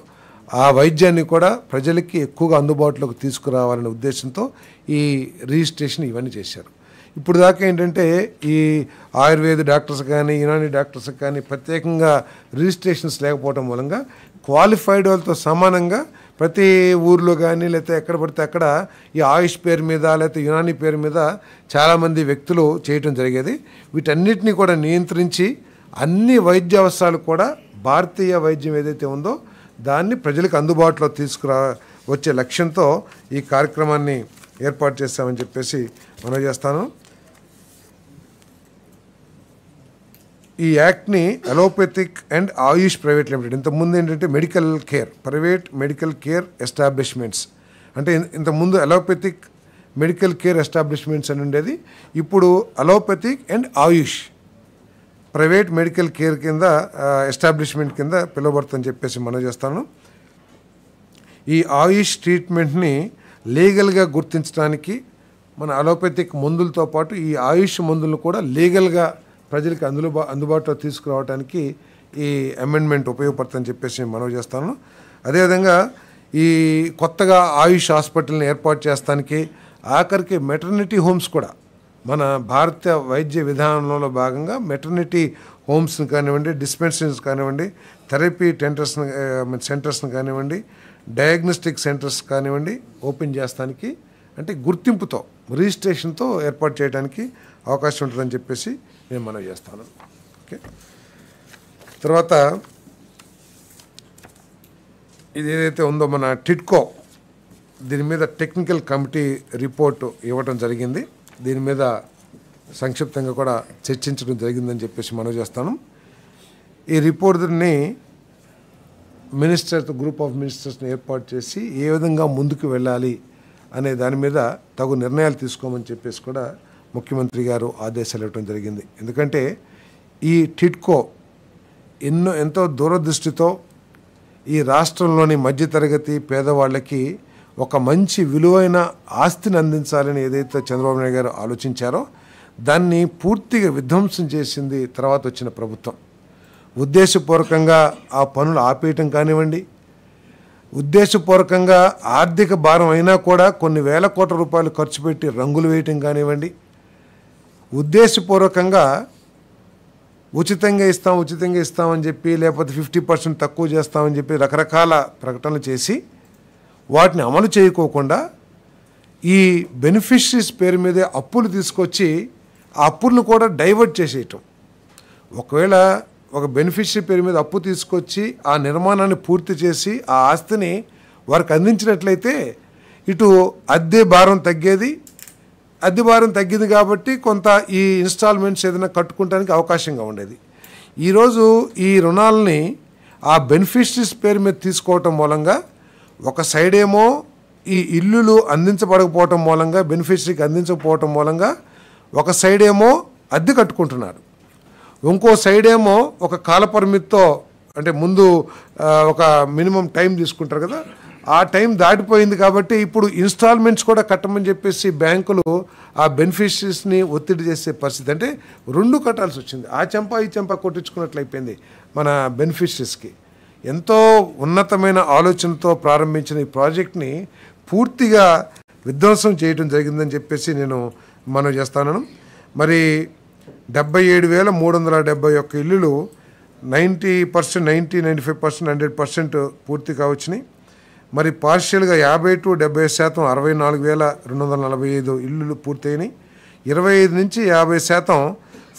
ఆ వైద్యాన్ని కూడా ప్రజలకి ఎక్కువగా అందుబాటులోకి తీసుకురావాలనే ఉద్దేశంతో ఈ రిజిస్ట్రేషన్ ఇవన్నీ చేశారు. ఇప్పుడు దాకా ఏంటంటే ఈ ఆయుర్వేద డాక్టర్స్ కానీ యునాని డాక్టర్స్ కానీ ప్రత్యేకంగా రిజిస్ట్రేషన్స్ లేకపోవడం మూలంగా క్వాలిఫైడ్ వాళ్ళతో సమానంగా ప్రతి ఊర్లో కానీ లేకపోతే ఎక్కడ పడితే అక్కడ ఈ ఆయుష్ పేరు మీద లేకపోతే యునాని పేరు మీద చాలామంది వ్యక్తులు చేయటం జరిగేది. వీటన్నిటిని కూడా నియంత్రించి అన్ని వైద్య అవసరాలు కూడా భారతీయ వైద్యం ఏదైతే ఉందో దాన్ని ప్రజలకు అందుబాటులో వచ్చే లక్ష్యంతో ఈ కార్యక్రమాన్ని ఏర్పాటు చేస్తామని చెప్పేసి మనవి చేస్తాను. ఈ యాక్ట్ని allopathic and AYUSH private limited, ఇంతకుముందు ఏంటంటే medical care, private medical care establishments అంటే ఇంతకుముందు అలోపతిక్ మెడికల్ కేర్ ఎస్టాబ్లిష్మెంట్స్ అని ఉండేది. ఇప్పుడు allopathic and AYUSH private medical care కింద ఎస్టాబ్లిష్మెంట్ కింద పిలువబడుతుందని చెప్పేసి మనవి చేస్తాను. ఈ ఆయుష్ ట్రీట్మెంట్ని లీగల్గా గుర్తించడానికి మన అలోపతిక్ మందులతో పాటు ఈ ఆయుష్ మందులను కూడా లీగల్గా ప్రజలకు అందుబాటులో తీసుకురావడానికి ఈ అమెండ్మెంట్ ఉపయోగపడుతుందని చెప్పేసి మనవి చేస్తాను. అదేవిధంగా ఈ కొత్తగా ఆయుష్ హాస్పిటల్ని ఏర్పాటు చేస్తానికి ఆఖరికి మెటర్నిటీ హోమ్స్ కూడా మన భారత వైద్య విధానంలో భాగంగా మెటర్నిటీ హోమ్స్ని కానివ్వండి, డిస్పెన్సరీస్ కానివ్వండి, థెరపీ సెంటర్స్ని కానివ్వండి, డయాగ్నోస్టిక్ సెంటర్స్ కానివ్వండి ఓపెన్ చేస్తానికి అంటే గుర్తింపుతో రిజిస్ట్రేషన్తో ఏర్పాటు చేయడానికి అవకాశం ఉంటుందని చెప్పేసి నేను మనవి చేస్తాను. ఓకే, తర్వాత ఇది ఏదైతే ఉందో మన టిడ్కో దీని మీద టెక్నికల్ కమిటీ రిపోర్టు ఇవ్వడం జరిగింది. దీని మీద సంక్షిప్తంగా కూడా చర్చించడం జరిగిందని చెప్పేసి మనవి చేస్తాను. ఈ రిపోర్ట్ని మినిస్టర్తో గ్రూప్ ఆఫ్ మినిస్టర్స్ని ఏర్పాటు చేసి ఏ విధంగా ముందుకు వెళ్ళాలి అనే దాని మీద తగు నిర్ణయాలు తీసుకోమని చెప్పేసి కూడా ముఖ్యమంత్రి గారు ఆదేశాలు ఇవ్వడం జరిగింది. ఎందుకంటే ఈ టిడ్కో ఎంతో దూరదృష్టితో ఈ రాష్ట్రంలోని మధ్యతరగతి పేదవాళ్ళకి ఒక మంచి విలువైన ఆస్తిని అందించాలని ఏదైతే చంద్రబాబు నాయుడు గారు ఆలోచించారో దాన్ని పూర్తిగా విధ్వంసం చేసింది తర్వాత వచ్చిన ప్రభుత్వం. ఉద్దేశపూర్వకంగా ఆ పనులు ఆపేయటం కానివ్వండి, ఉద్దేశపూర్వకంగా ఆర్థిక భారం అయినా కూడా కొన్ని వేల కోట్ల రూపాయలు ఖర్చు పెట్టి రంగులు వేయటం కానివ్వండి, ఉద్దేశపూర్వకంగా ఉచితంగా ఇస్తామని చెప్పి లేకపోతే 50% తక్కువ చేస్తామని చెప్పి రకరకాల ప్రకటనలు చేసి వాటిని అమలు చేయకోకుండా ఈ బెనిఫిషరీస్ పేరు మీదే అప్పులు తీసుకొచ్చి ఆ అప్పులను కూడా డైవర్ట్ చేసేయటం. ఒకవేళ ఒక బెనిఫిషరీ పేరు మీద అప్పు తీసుకొచ్చి ఆ నిర్మాణాన్ని పూర్తి చేసి ఆ ఆస్తిని వారికి అందించినట్లయితే ఇటు అద్దె భారం తగ్గేది, అద్దె భారం తగ్గింది కాబట్టి కొంత ఈ ఇన్స్టాల్మెంట్స్ ఏదైనా కట్టుకోవడానికి అవకాశంగా ఉండేది. ఈరోజు ఈ రుణాలని ఆ బెనిఫిషరీస్ పేరు మీద తీసుకోవటం మూలంగా ఒక సైడ్ ఏమో ఈ ఇల్లులు అందించబడకపోవటం మూలంగా బెనిఫిషరీకి అందించకపోవటం మూలంగా ఒక సైడ్ ఏమో అద్దె కట్టుకుంటున్నారు, ఇంకో సైడ్ ఏమో ఒక కాల పరిమితితో అంటే ముందు ఒక మినిమం టైం తీసుకుంటారు కదా, ఆ టైం దాటిపోయింది కాబట్టి ఇప్పుడు ఇన్స్టాల్మెంట్స్ కూడా కట్టమని చెప్పేసి బ్యాంకులు ఆ బెనిఫిషరీస్ని ఒత్తిడి చేసే పరిస్థితి. అంటే రెండు కట్టాల్సి వచ్చింది. ఆ చెంప ఈ చెంప కొట్టించుకున్నట్లు అయిపోయింది మన బెనిఫిషరీస్కి. ఎంతో ఉన్నతమైన ఆలోచనతో ప్రారంభించిన ఈ ప్రాజెక్ట్ని పూర్తిగా విధ్వంసం చేయడం జరిగిందని చెప్పేసి నేను మనవి చేస్తాను. మరి 77,371 ఇల్లులు 90%, 95%, 100% పూర్తి కావచ్చినాయి. మరి పార్షియల్గా 50 to 70% 64,245 ఇల్లులు పూర్తయినాయి. 25 నుంచి 50%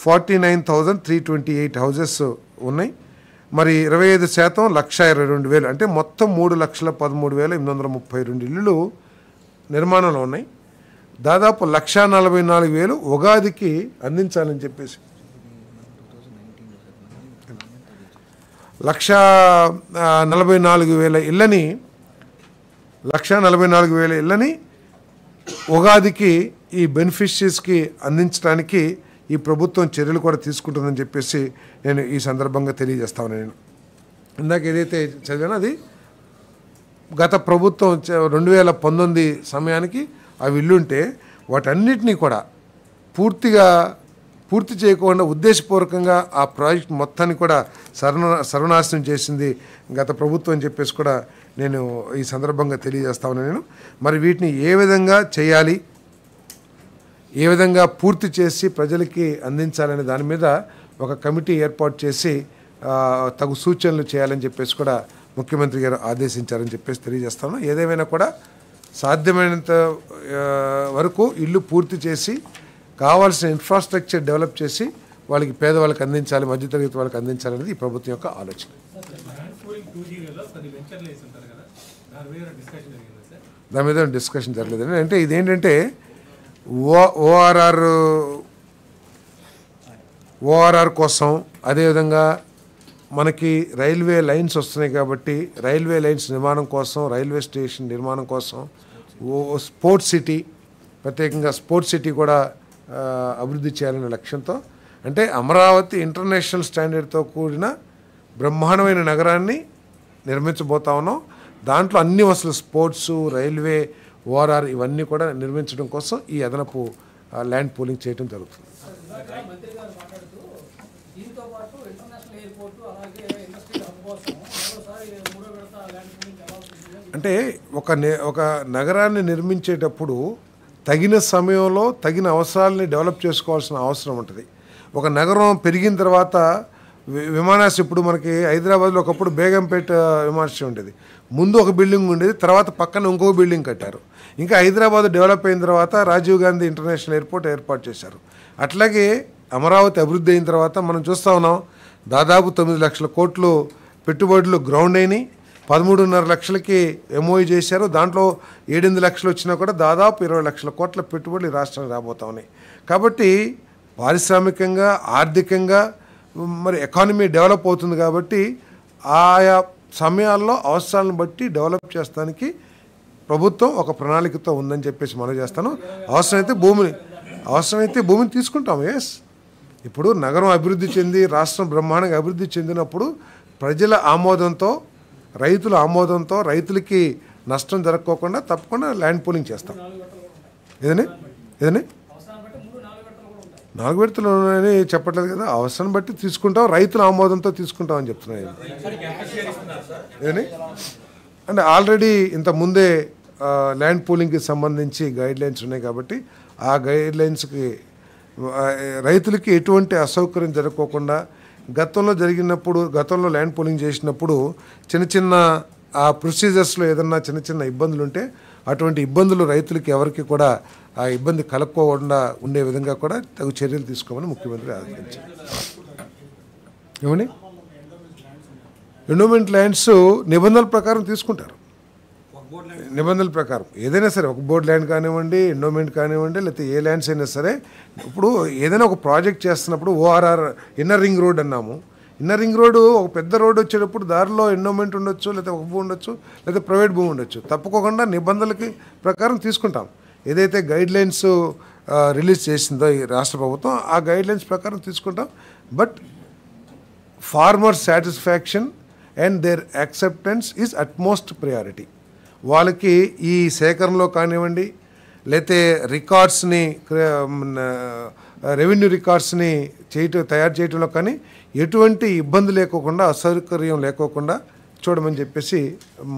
49,328 హౌజెస్ ఉన్నాయి. మరి 25% 1,22,000 అంటే మొత్తం 3,13,832 ఇల్లులు నిర్మాణంలో ఉన్నాయి. దాదాపు 1,44,000 ఉగాదికి అందించాలని చెప్పేసి 1,44,000 ఇళ్ళని 1,44,000 ఇళ్ళని ఉగాదికి ఈ బెనిఫిషరీస్కి అందించడానికి ఈ ప్రభుత్వం చర్యలు కూడా తీసుకుంటుందని చెప్పేసి నేను ఈ సందర్భంగా తెలియజేస్తాను. నేను ఇందాక ఏదైతే చదివానో అది గత ప్రభుత్వం 2019 సమయానికి అవి ఇల్లుంటే వాటన్నిటినీ కూడా పూర్తి చేయకుండా ఉద్దేశపూర్వకంగా ఆ ప్రాజెక్ట్ మొత్తాన్ని కూడా సర్వనాశనం చేసింది గత ప్రభుత్వం అని చెప్పేసి కూడా నేను ఈ సందర్భంగా తెలియజేస్తాను. నేను మరి వీటిని ఏ విధంగా చేయాలి, ఏ విధంగా పూర్తి చేసి ప్రజలకి అందించాలనే దాని మీద ఒక కమిటీ ఏర్పాటు చేసి తగు సూచనలు చేయాలని చెప్పేసి కూడా ముఖ్యమంత్రి గారు ఆదేశించారని చెప్పేసి తెలియజేస్తాను. ఏదేమైనా కూడా సాధ్యమైనంత వరకు ఇల్లు పూర్తి చేసి కావాల్సిన ఇన్ఫ్రాస్ట్రక్చర్ డెవలప్ చేసి వాళ్ళకి పేదవాళ్ళకి అందించాలి, మధ్యతరగతి వాళ్ళకి అందించాలనేది ఈ ప్రభుత్వం యొక్క ఆలోచన. దాని మీద డిస్కషన్ జరగలేదు. అంటే ఇదేంటంటే ఓఆర్ఆర్ కోసం, అదేవిధంగా మనకి రైల్వే లైన్స్ వస్తున్నాయి కాబట్టి రైల్వే లైన్స్ నిర్మాణం కోసం, రైల్వే స్టేషన్ నిర్మాణం కోసం, స్పోర్ట్స్ సిటీ, ప్రత్యేకంగా స్పోర్ట్స్ సిటీ కూడా అభివృద్ధి చేయాలనే లక్ష్యంతో, అంటే అమరావతి ఇంటర్నేషనల్ స్టాండర్డ్తో కూడిన బ్రహ్మాండమైన నగరాన్ని నిర్మించబోతా ఉన్నాం. దాంట్లో అన్ని వసతులు స్పోర్ట్స్, రైల్వే, ఓఆర్ఆర్ ఇవన్నీ కూడా నిర్మించడం కోసం ఈ అదనపు ల్యాండ్ పూలింగ్ చేయడం జరుగుతుంది. అంటే ఒక నగరాన్ని నిర్మించేటప్పుడు తగిన సమయంలో తగిన అవసరాలని డెవలప్ చేసుకోవాల్సిన అవసరం ఉంటుంది. ఒక నగరం పెరిగిన తర్వాత విమానాశ్రయం, ఇప్పుడు మనకి హైదరాబాద్లో ఒకప్పుడు బేగంపేట విమానాశ్రయం ఉండేది, ముందు ఒక బిల్డింగ్ ఉండేది, తర్వాత పక్కన ఇంకొక బిల్డింగ్ కట్టారు. ఇంకా హైదరాబాద్ డెవలప్ అయిన తర్వాత రాజీవ్ గాంధీ ఇంటర్నేషనల్ ఎయిర్పోర్ట్ ఏర్పాటు చేశారు. అట్లాగే అమరావతి అభివృద్ధి అయిన తర్వాత మనం చూస్తూ ఉన్నాం, దాదాపు 9 లక్షల కోట్లు పెట్టుబడులు గ్రౌండ్ అయినాయి, 13.5 లక్షలకి ఎంఓయూ చేశారు. దాంట్లో 7-8 లక్షలు వచ్చినా కూడా దాదాపు 20 లక్షల కోట్ల పెట్టుబడులు ఈ రాష్ట్రానికి రాబోతా ఉన్నాయి. కాబట్టి పారిశ్రామికంగా ఆర్థికంగా మరి ఎకానమీ డెవలప్ అవుతుంది కాబట్టి ఆయా సమయాల్లో అవసరాలను బట్టి డెవలప్ చేస్తానికి ప్రభుత్వం ఒక ప్రణాళికతో ఉందని చెప్పేసి మనం చేస్తాను. అవసరమైతే భూమిని తీసుకుంటాం. ఎస్, ఇప్పుడు నగరం అభివృద్ధి చెంది రాష్ట్రం బ్రహ్మాండంగా అభివృద్ధి చెందినప్పుడు ప్రజల ఆమోదంతో రైతుల ఆమోదంతో రైతులకి నష్టం జరగకోకుండా తప్పకుండా ల్యాండ్ పూలింగ్ చేస్తాం. ఏదని 4 విడతలు ఉన్నాయని చెప్పట్లేదు కదా, అవసరం బట్టి తీసుకుంటాం, రైతుల ఆమోదంతో తీసుకుంటాం అని చెప్తున్నాను. ఏదని అంటే ఆల్రెడీ ఇంత ముందే ల్యాండ్ పూలింగ్కి సంబంధించి గైడ్ లైన్స్ ఉన్నాయి కాబట్టి ఆ గైడ్ లైన్స్కి రైతులకి ఎటువంటి అసౌకర్యం జరగకోకుండా గతంలో ల్యాండ్ పూలింగ్ చేసినప్పుడు చిన్న ఆ ప్రొసీజర్స్లో ఏదన్నా చిన్న ఇబ్బందులు ఉంటే అటువంటి ఇబ్బందులు రైతులకి ఎవరికి కూడా ఆ ఇబ్బంది కలగకుండా ఉండే విధంగా కూడా తగు చర్యలు తీసుకోమని ముఖ్యమంత్రి ఆదేశించారు. ఏమని ఎండోమెంట్ ల్యాండ్స్ నిబంధనల ప్రకారం తీసుకుంటారు. నిబంధనల ప్రకారం ఏదైనా సరే, ఒక బోర్డు ల్యాండ్ కానివ్వండి, ఎండోమెంట్ కానివ్వండి, లేకపోతే ఏ ల్యాండ్స్ అయినా సరే. ఇప్పుడు ఏదైనా ఒక ప్రాజెక్ట్ చేస్తున్నప్పుడు ఓఆర్ఆర్ ఇన్నర్ రింగ్ రోడ్ అన్నాము. ఇన్నర్ రింగ్ రోడ్డు ఒక పెద్ద రోడ్డు వచ్చేటప్పుడు దారిలో ఎండోమెంట్ ఉండొచ్చు, లేకపోతే ఒక భూమి ఉండొచ్చు, లేదా ప్రైవేట్ భూమి ఉండొచ్చు. తప్పకుండా నిబంధనలకి ప్రకారం తీసుకుంటాం. ఏదైతే గైడ్ లైన్స్ రిలీజ్ చేసిందో ఈ రాష్ట్ర ప్రభుత్వం ఆ గైడ్ లైన్స్ ప్రకారం తీసుకుంటాం. But farmer satisfaction and their acceptance is utmost priority. వాళ్ళకి ఈ సేకరణలో కానివ్వండి, లేతే రికార్డ్స్ని రెవెన్యూ రికార్డ్స్ని తయారు చేయడంలో కానీ ఎటువంటి ఇబ్బంది లేకోకుండా, అసౌకర్యం లేకోకుండా చూడమని చెప్పేసి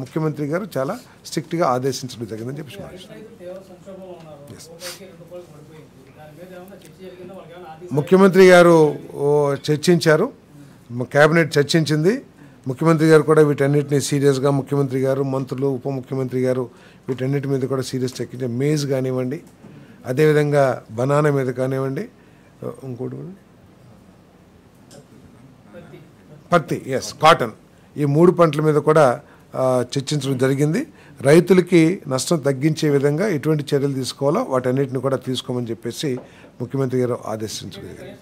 ముఖ్యమంత్రి గారు చాలా స్ట్రిక్ట్గా ఆదేశించడం జరిగిందని చెప్పేసి ముఖ్యమంత్రి గారు చర్చించారు. కేబినెట్ చర్చించింది. ముఖ్యమంత్రి గారు కూడా వీటన్నిటిని సీరియస్గా, ముఖ్యమంత్రి గారు, మంత్రులు, ఉప ముఖ్యమంత్రి గారు వీటన్నిటి మీద కూడా సీరియస్ చర్చించారు. మేజ్ కానివ్వండి, అదేవిధంగా బనానా మీద కానివ్వండి, ఇంకోటి పత్తి, ఎస్, కాటన్, ఈ 3 పంటల మీద కూడా చర్చించడం జరిగింది. రైతులకి నష్టం తగ్గించే విధంగా ఎటువంటి చర్యలు తీసుకోవాలో వాటన్నిటిని కూడా తీసుకోమని చెప్పేసి ముఖ్యమంత్రి గారు ఆదేశించడం జరిగింది.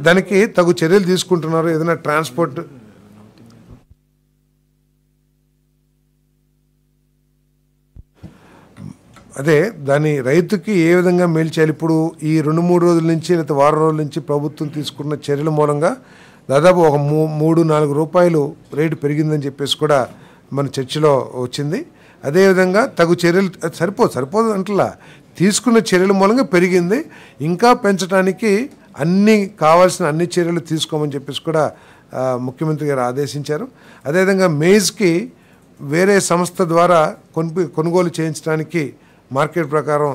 దానికి తగు చర్యలు తీసుకుంటున్నారు. ఏదైనా ట్రాన్స్పోర్ట్ దాని రైతుకి ఏ విధంగా మేలు చేయాలి. ఇప్పుడు ఈ 2-3 రోజుల నుంచి లేదా వారం రోజుల నుంచి ప్రభుత్వం తీసుకున్న చర్యల మూలంగా దాదాపు ఒక 3-4 రూపాయలు రేటు పెరిగిందని చెప్పేసి కూడా మన చర్చలో వచ్చింది. అదేవిధంగా తగు చర్యలు సరిపోదు అంటలా, తీసుకున్న చర్యల మూలంగా పెరిగింది. ఇంకా పెంచడానికి కావాల్సిన అన్ని చర్యలు తీసుకోమని చెప్పేసి కూడా ముఖ్యమంత్రి గారు ఆదేశించారు. అదేవిధంగా మేజ్కి వేరే సంస్థ ద్వారా కొనుగోలు చేయించడానికి మార్కెట్ ప్రకారం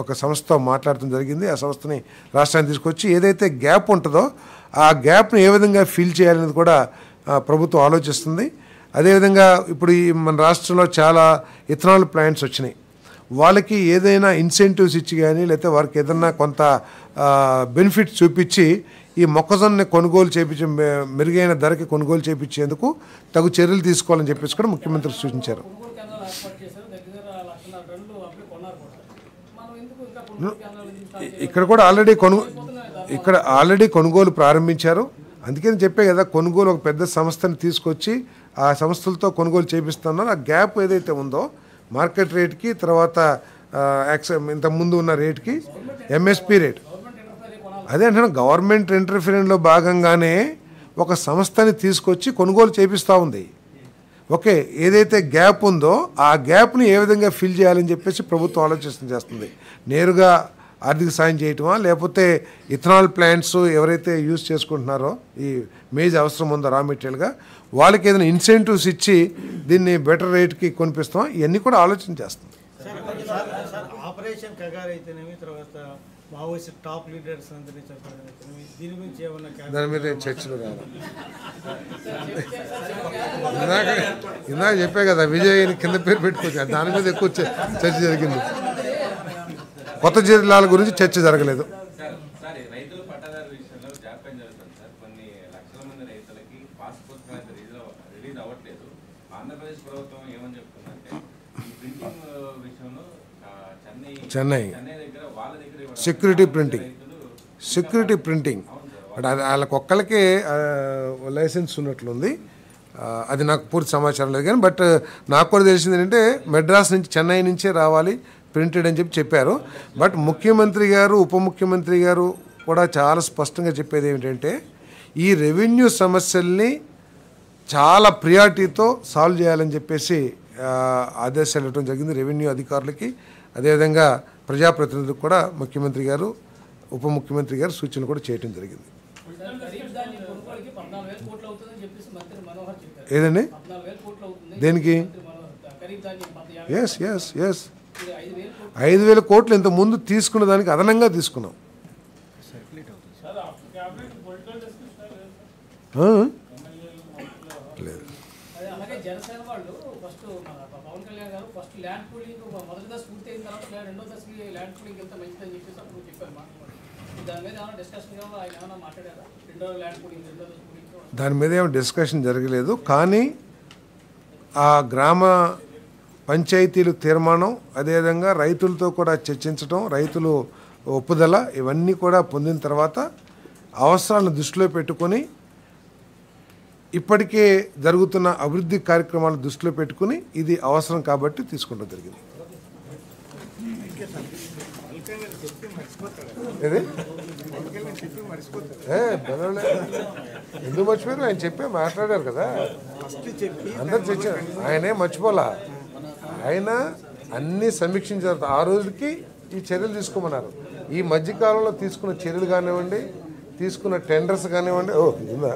ఒక సంస్థతో మాట్లాడటం జరిగింది. ఆ సంస్థని రాష్ట్రానికి తీసుకొచ్చి ఏదైతే గ్యాప్ ఉంటుందో ఆ గ్యాప్ని ఏ విధంగా ఫిల్ చేయాలనేది కూడా ప్రభుత్వం ఆలోచిస్తుంది. అదేవిధంగా ఇప్పుడు మన రాష్ట్రంలో చాలా ఇథనాల్ ప్లాంట్స్ వచ్చినాయి. వాళ్ళకి ఏదైనా ఇన్సెంటివ్స్ ఇచ్చి కానీ, లేకపోతే వారికి ఏదైనా కొంత బెనిఫిట్స్ చూపించి ఈ మొక్కజొన్నని కొనుగోలు చేయించి మెరుగైన ధరకి కొనుగోలు చేయించేందుకు తగు చర్యలు తీసుకోవాలని చెప్పేసి కూడా ముఖ్యమంత్రి సూచించారు. ఇక్కడ కూడా ఆల్రెడీ కొనుగోలు ప్రారంభించారు. అందుకని చెప్పే కదా, కొనుగోలు ఒక పెద్ద సంస్థని తీసుకొచ్చి ఆ సంస్థలతో కొనుగోలు చేపిస్తున్నారు. ఆ గ్యాప్ ఏదైతే ఉందో మార్కెట్ రేట్కి, తర్వాత ఇంత ముందు ఉన్న రేట్కి, ఎంఎస్పి రేట్, అదే అంటున్నా, గవర్నమెంట్ ఇంటర్ఫిరెన్స్లో భాగంగానే ఒక సంస్థని తీసుకొచ్చి కొనుగోలు చేపిస్తూ ఉంది. ఓకే, ఏదైతే గ్యాప్ ఉందో ఆ గ్యాప్ని ఏ విధంగా ఫిల్ చేయాలని చెప్పేసి ప్రభుత్వం ఆలోచన చేస్తుంది. నేరుగా ఆర్థిక సాయం చేయటమా, లేకపోతే ఇథనాల్ ప్లాంట్స్ ఎవరైతే యూజ్ చేసుకుంటున్నారో ఈ మేజ్ అవసరం ఉందో రా మెటీరియల్గా, వాళ్ళకి ఏదైనా ఇన్సెంటివ్స్ ఇచ్చి దీన్ని బెటర్ రేట్కి కొనిపిస్తామా, ఇవన్నీ కూడా ఆలోచన చేస్తుంది. ఆపరేషన్ కగారు అయితేనేమి, తర్వాత మావోయిస్ట్ టాప్ లీడర్స్ అందరినీ చెప్పడం, దీని గురించి ఏమన్నా దాని మీద చర్చలు కాదు. ఇందాక చెప్పే కదా, విజయ్ కింద పేరు పెట్టుకోవచ్చు, దాని మీద ఎక్కువ చర్చ జరిగింది. కొత్త జిల్లాల గురించి చర్చ జరగలేదు. రైతుల పట్టాదారు విషయంలో జాప్యం జరుగుతుంది సార్. కొన్ని లక్షల మంది రైతులకి పాస్పోర్ట్ రిలీజ్ అవ్వట్లేదు. ఆంధ్రప్రదేశ్ ప్రభుత్వం ఏమని చెప్తుందంటే ఈ ప్రింటింగ్ విషయంలో చెన్నై దగ్గర వాళ్ళ దగ్గర సెక్యూరిటీ ప్రింటింగ్ బట్ అది వాళ్ళకి ఒక్కళ్ళకే లైసెన్స్ ఉన్నట్లుంది. అది నాకు పూర్తి సమాచారం లేదు కానీ బట్ నాకు కూడా తెలిసింది ఏంటంటే మెడ్రాస్ నుంచి చెన్నై నుంచే రావాలి ప్రింటెడ్ అని చెప్పారు. బట్ ముఖ్యమంత్రి గారు ఉప ముఖ్యమంత్రి గారు కూడా చాలా స్పష్టంగా చెప్పేది ఏమిటంటే ఈ రెవెన్యూ సమస్యల్ని చాలా ప్రియారిటీతో సాల్వ్ చేయాలని చెప్పేసి ఆదేశాలు ఇవ్వడం జరిగింది రెవెన్యూ అధికారులకి. అదేవిధంగా ప్రజాప్రతినిధులకు కూడా ముఖ్యమంత్రి గారు ఉప ముఖ్యమంత్రి గారు సూచనలు కూడా చేయడం జరిగింది. ఏదండి దేనికి? ఎస్ 5,000 కోట్లు ఇంత ముందు తీసుకున్న దానికి అదనంగా తీసుకున్నాం. లేదు దాని మీద ఏమో డిస్కషన్ జరగలేదు. కానీ ఆ గ్రామ పంచాయతీలు తీర్మానం అదేవిధంగా రైతులతో కూడా చర్చించడం, రైతులు ఒప్పుదల ఇవన్నీ కూడా పొందిన తర్వాత అవసరాలను దృష్టిలో పెట్టుకొని ఇప్పటికే జరుగుతున్న అభివృద్ధి కార్యక్రమాలను దృష్టిలో పెట్టుకుని ఇది అవసరం కాబట్టి తీసుకోవడం జరిగింది. ఎందుకు మర్చిపోయారు? ఆయన మాట్లాడారు కదా, అందరు చర్చారు. ఆయనే మర్చిపోలా, ఆయన అన్ని సమీక్షించారు. ఆ రోజుకి ఈ చర్యలు తీసుకోమన్నారు. ఈ మధ్యకాలంలో తీసుకున్న చర్యలు కానివ్వండి, తీసుకున్న టెండర్స్ కానివ్వండి. ఓ ఇదా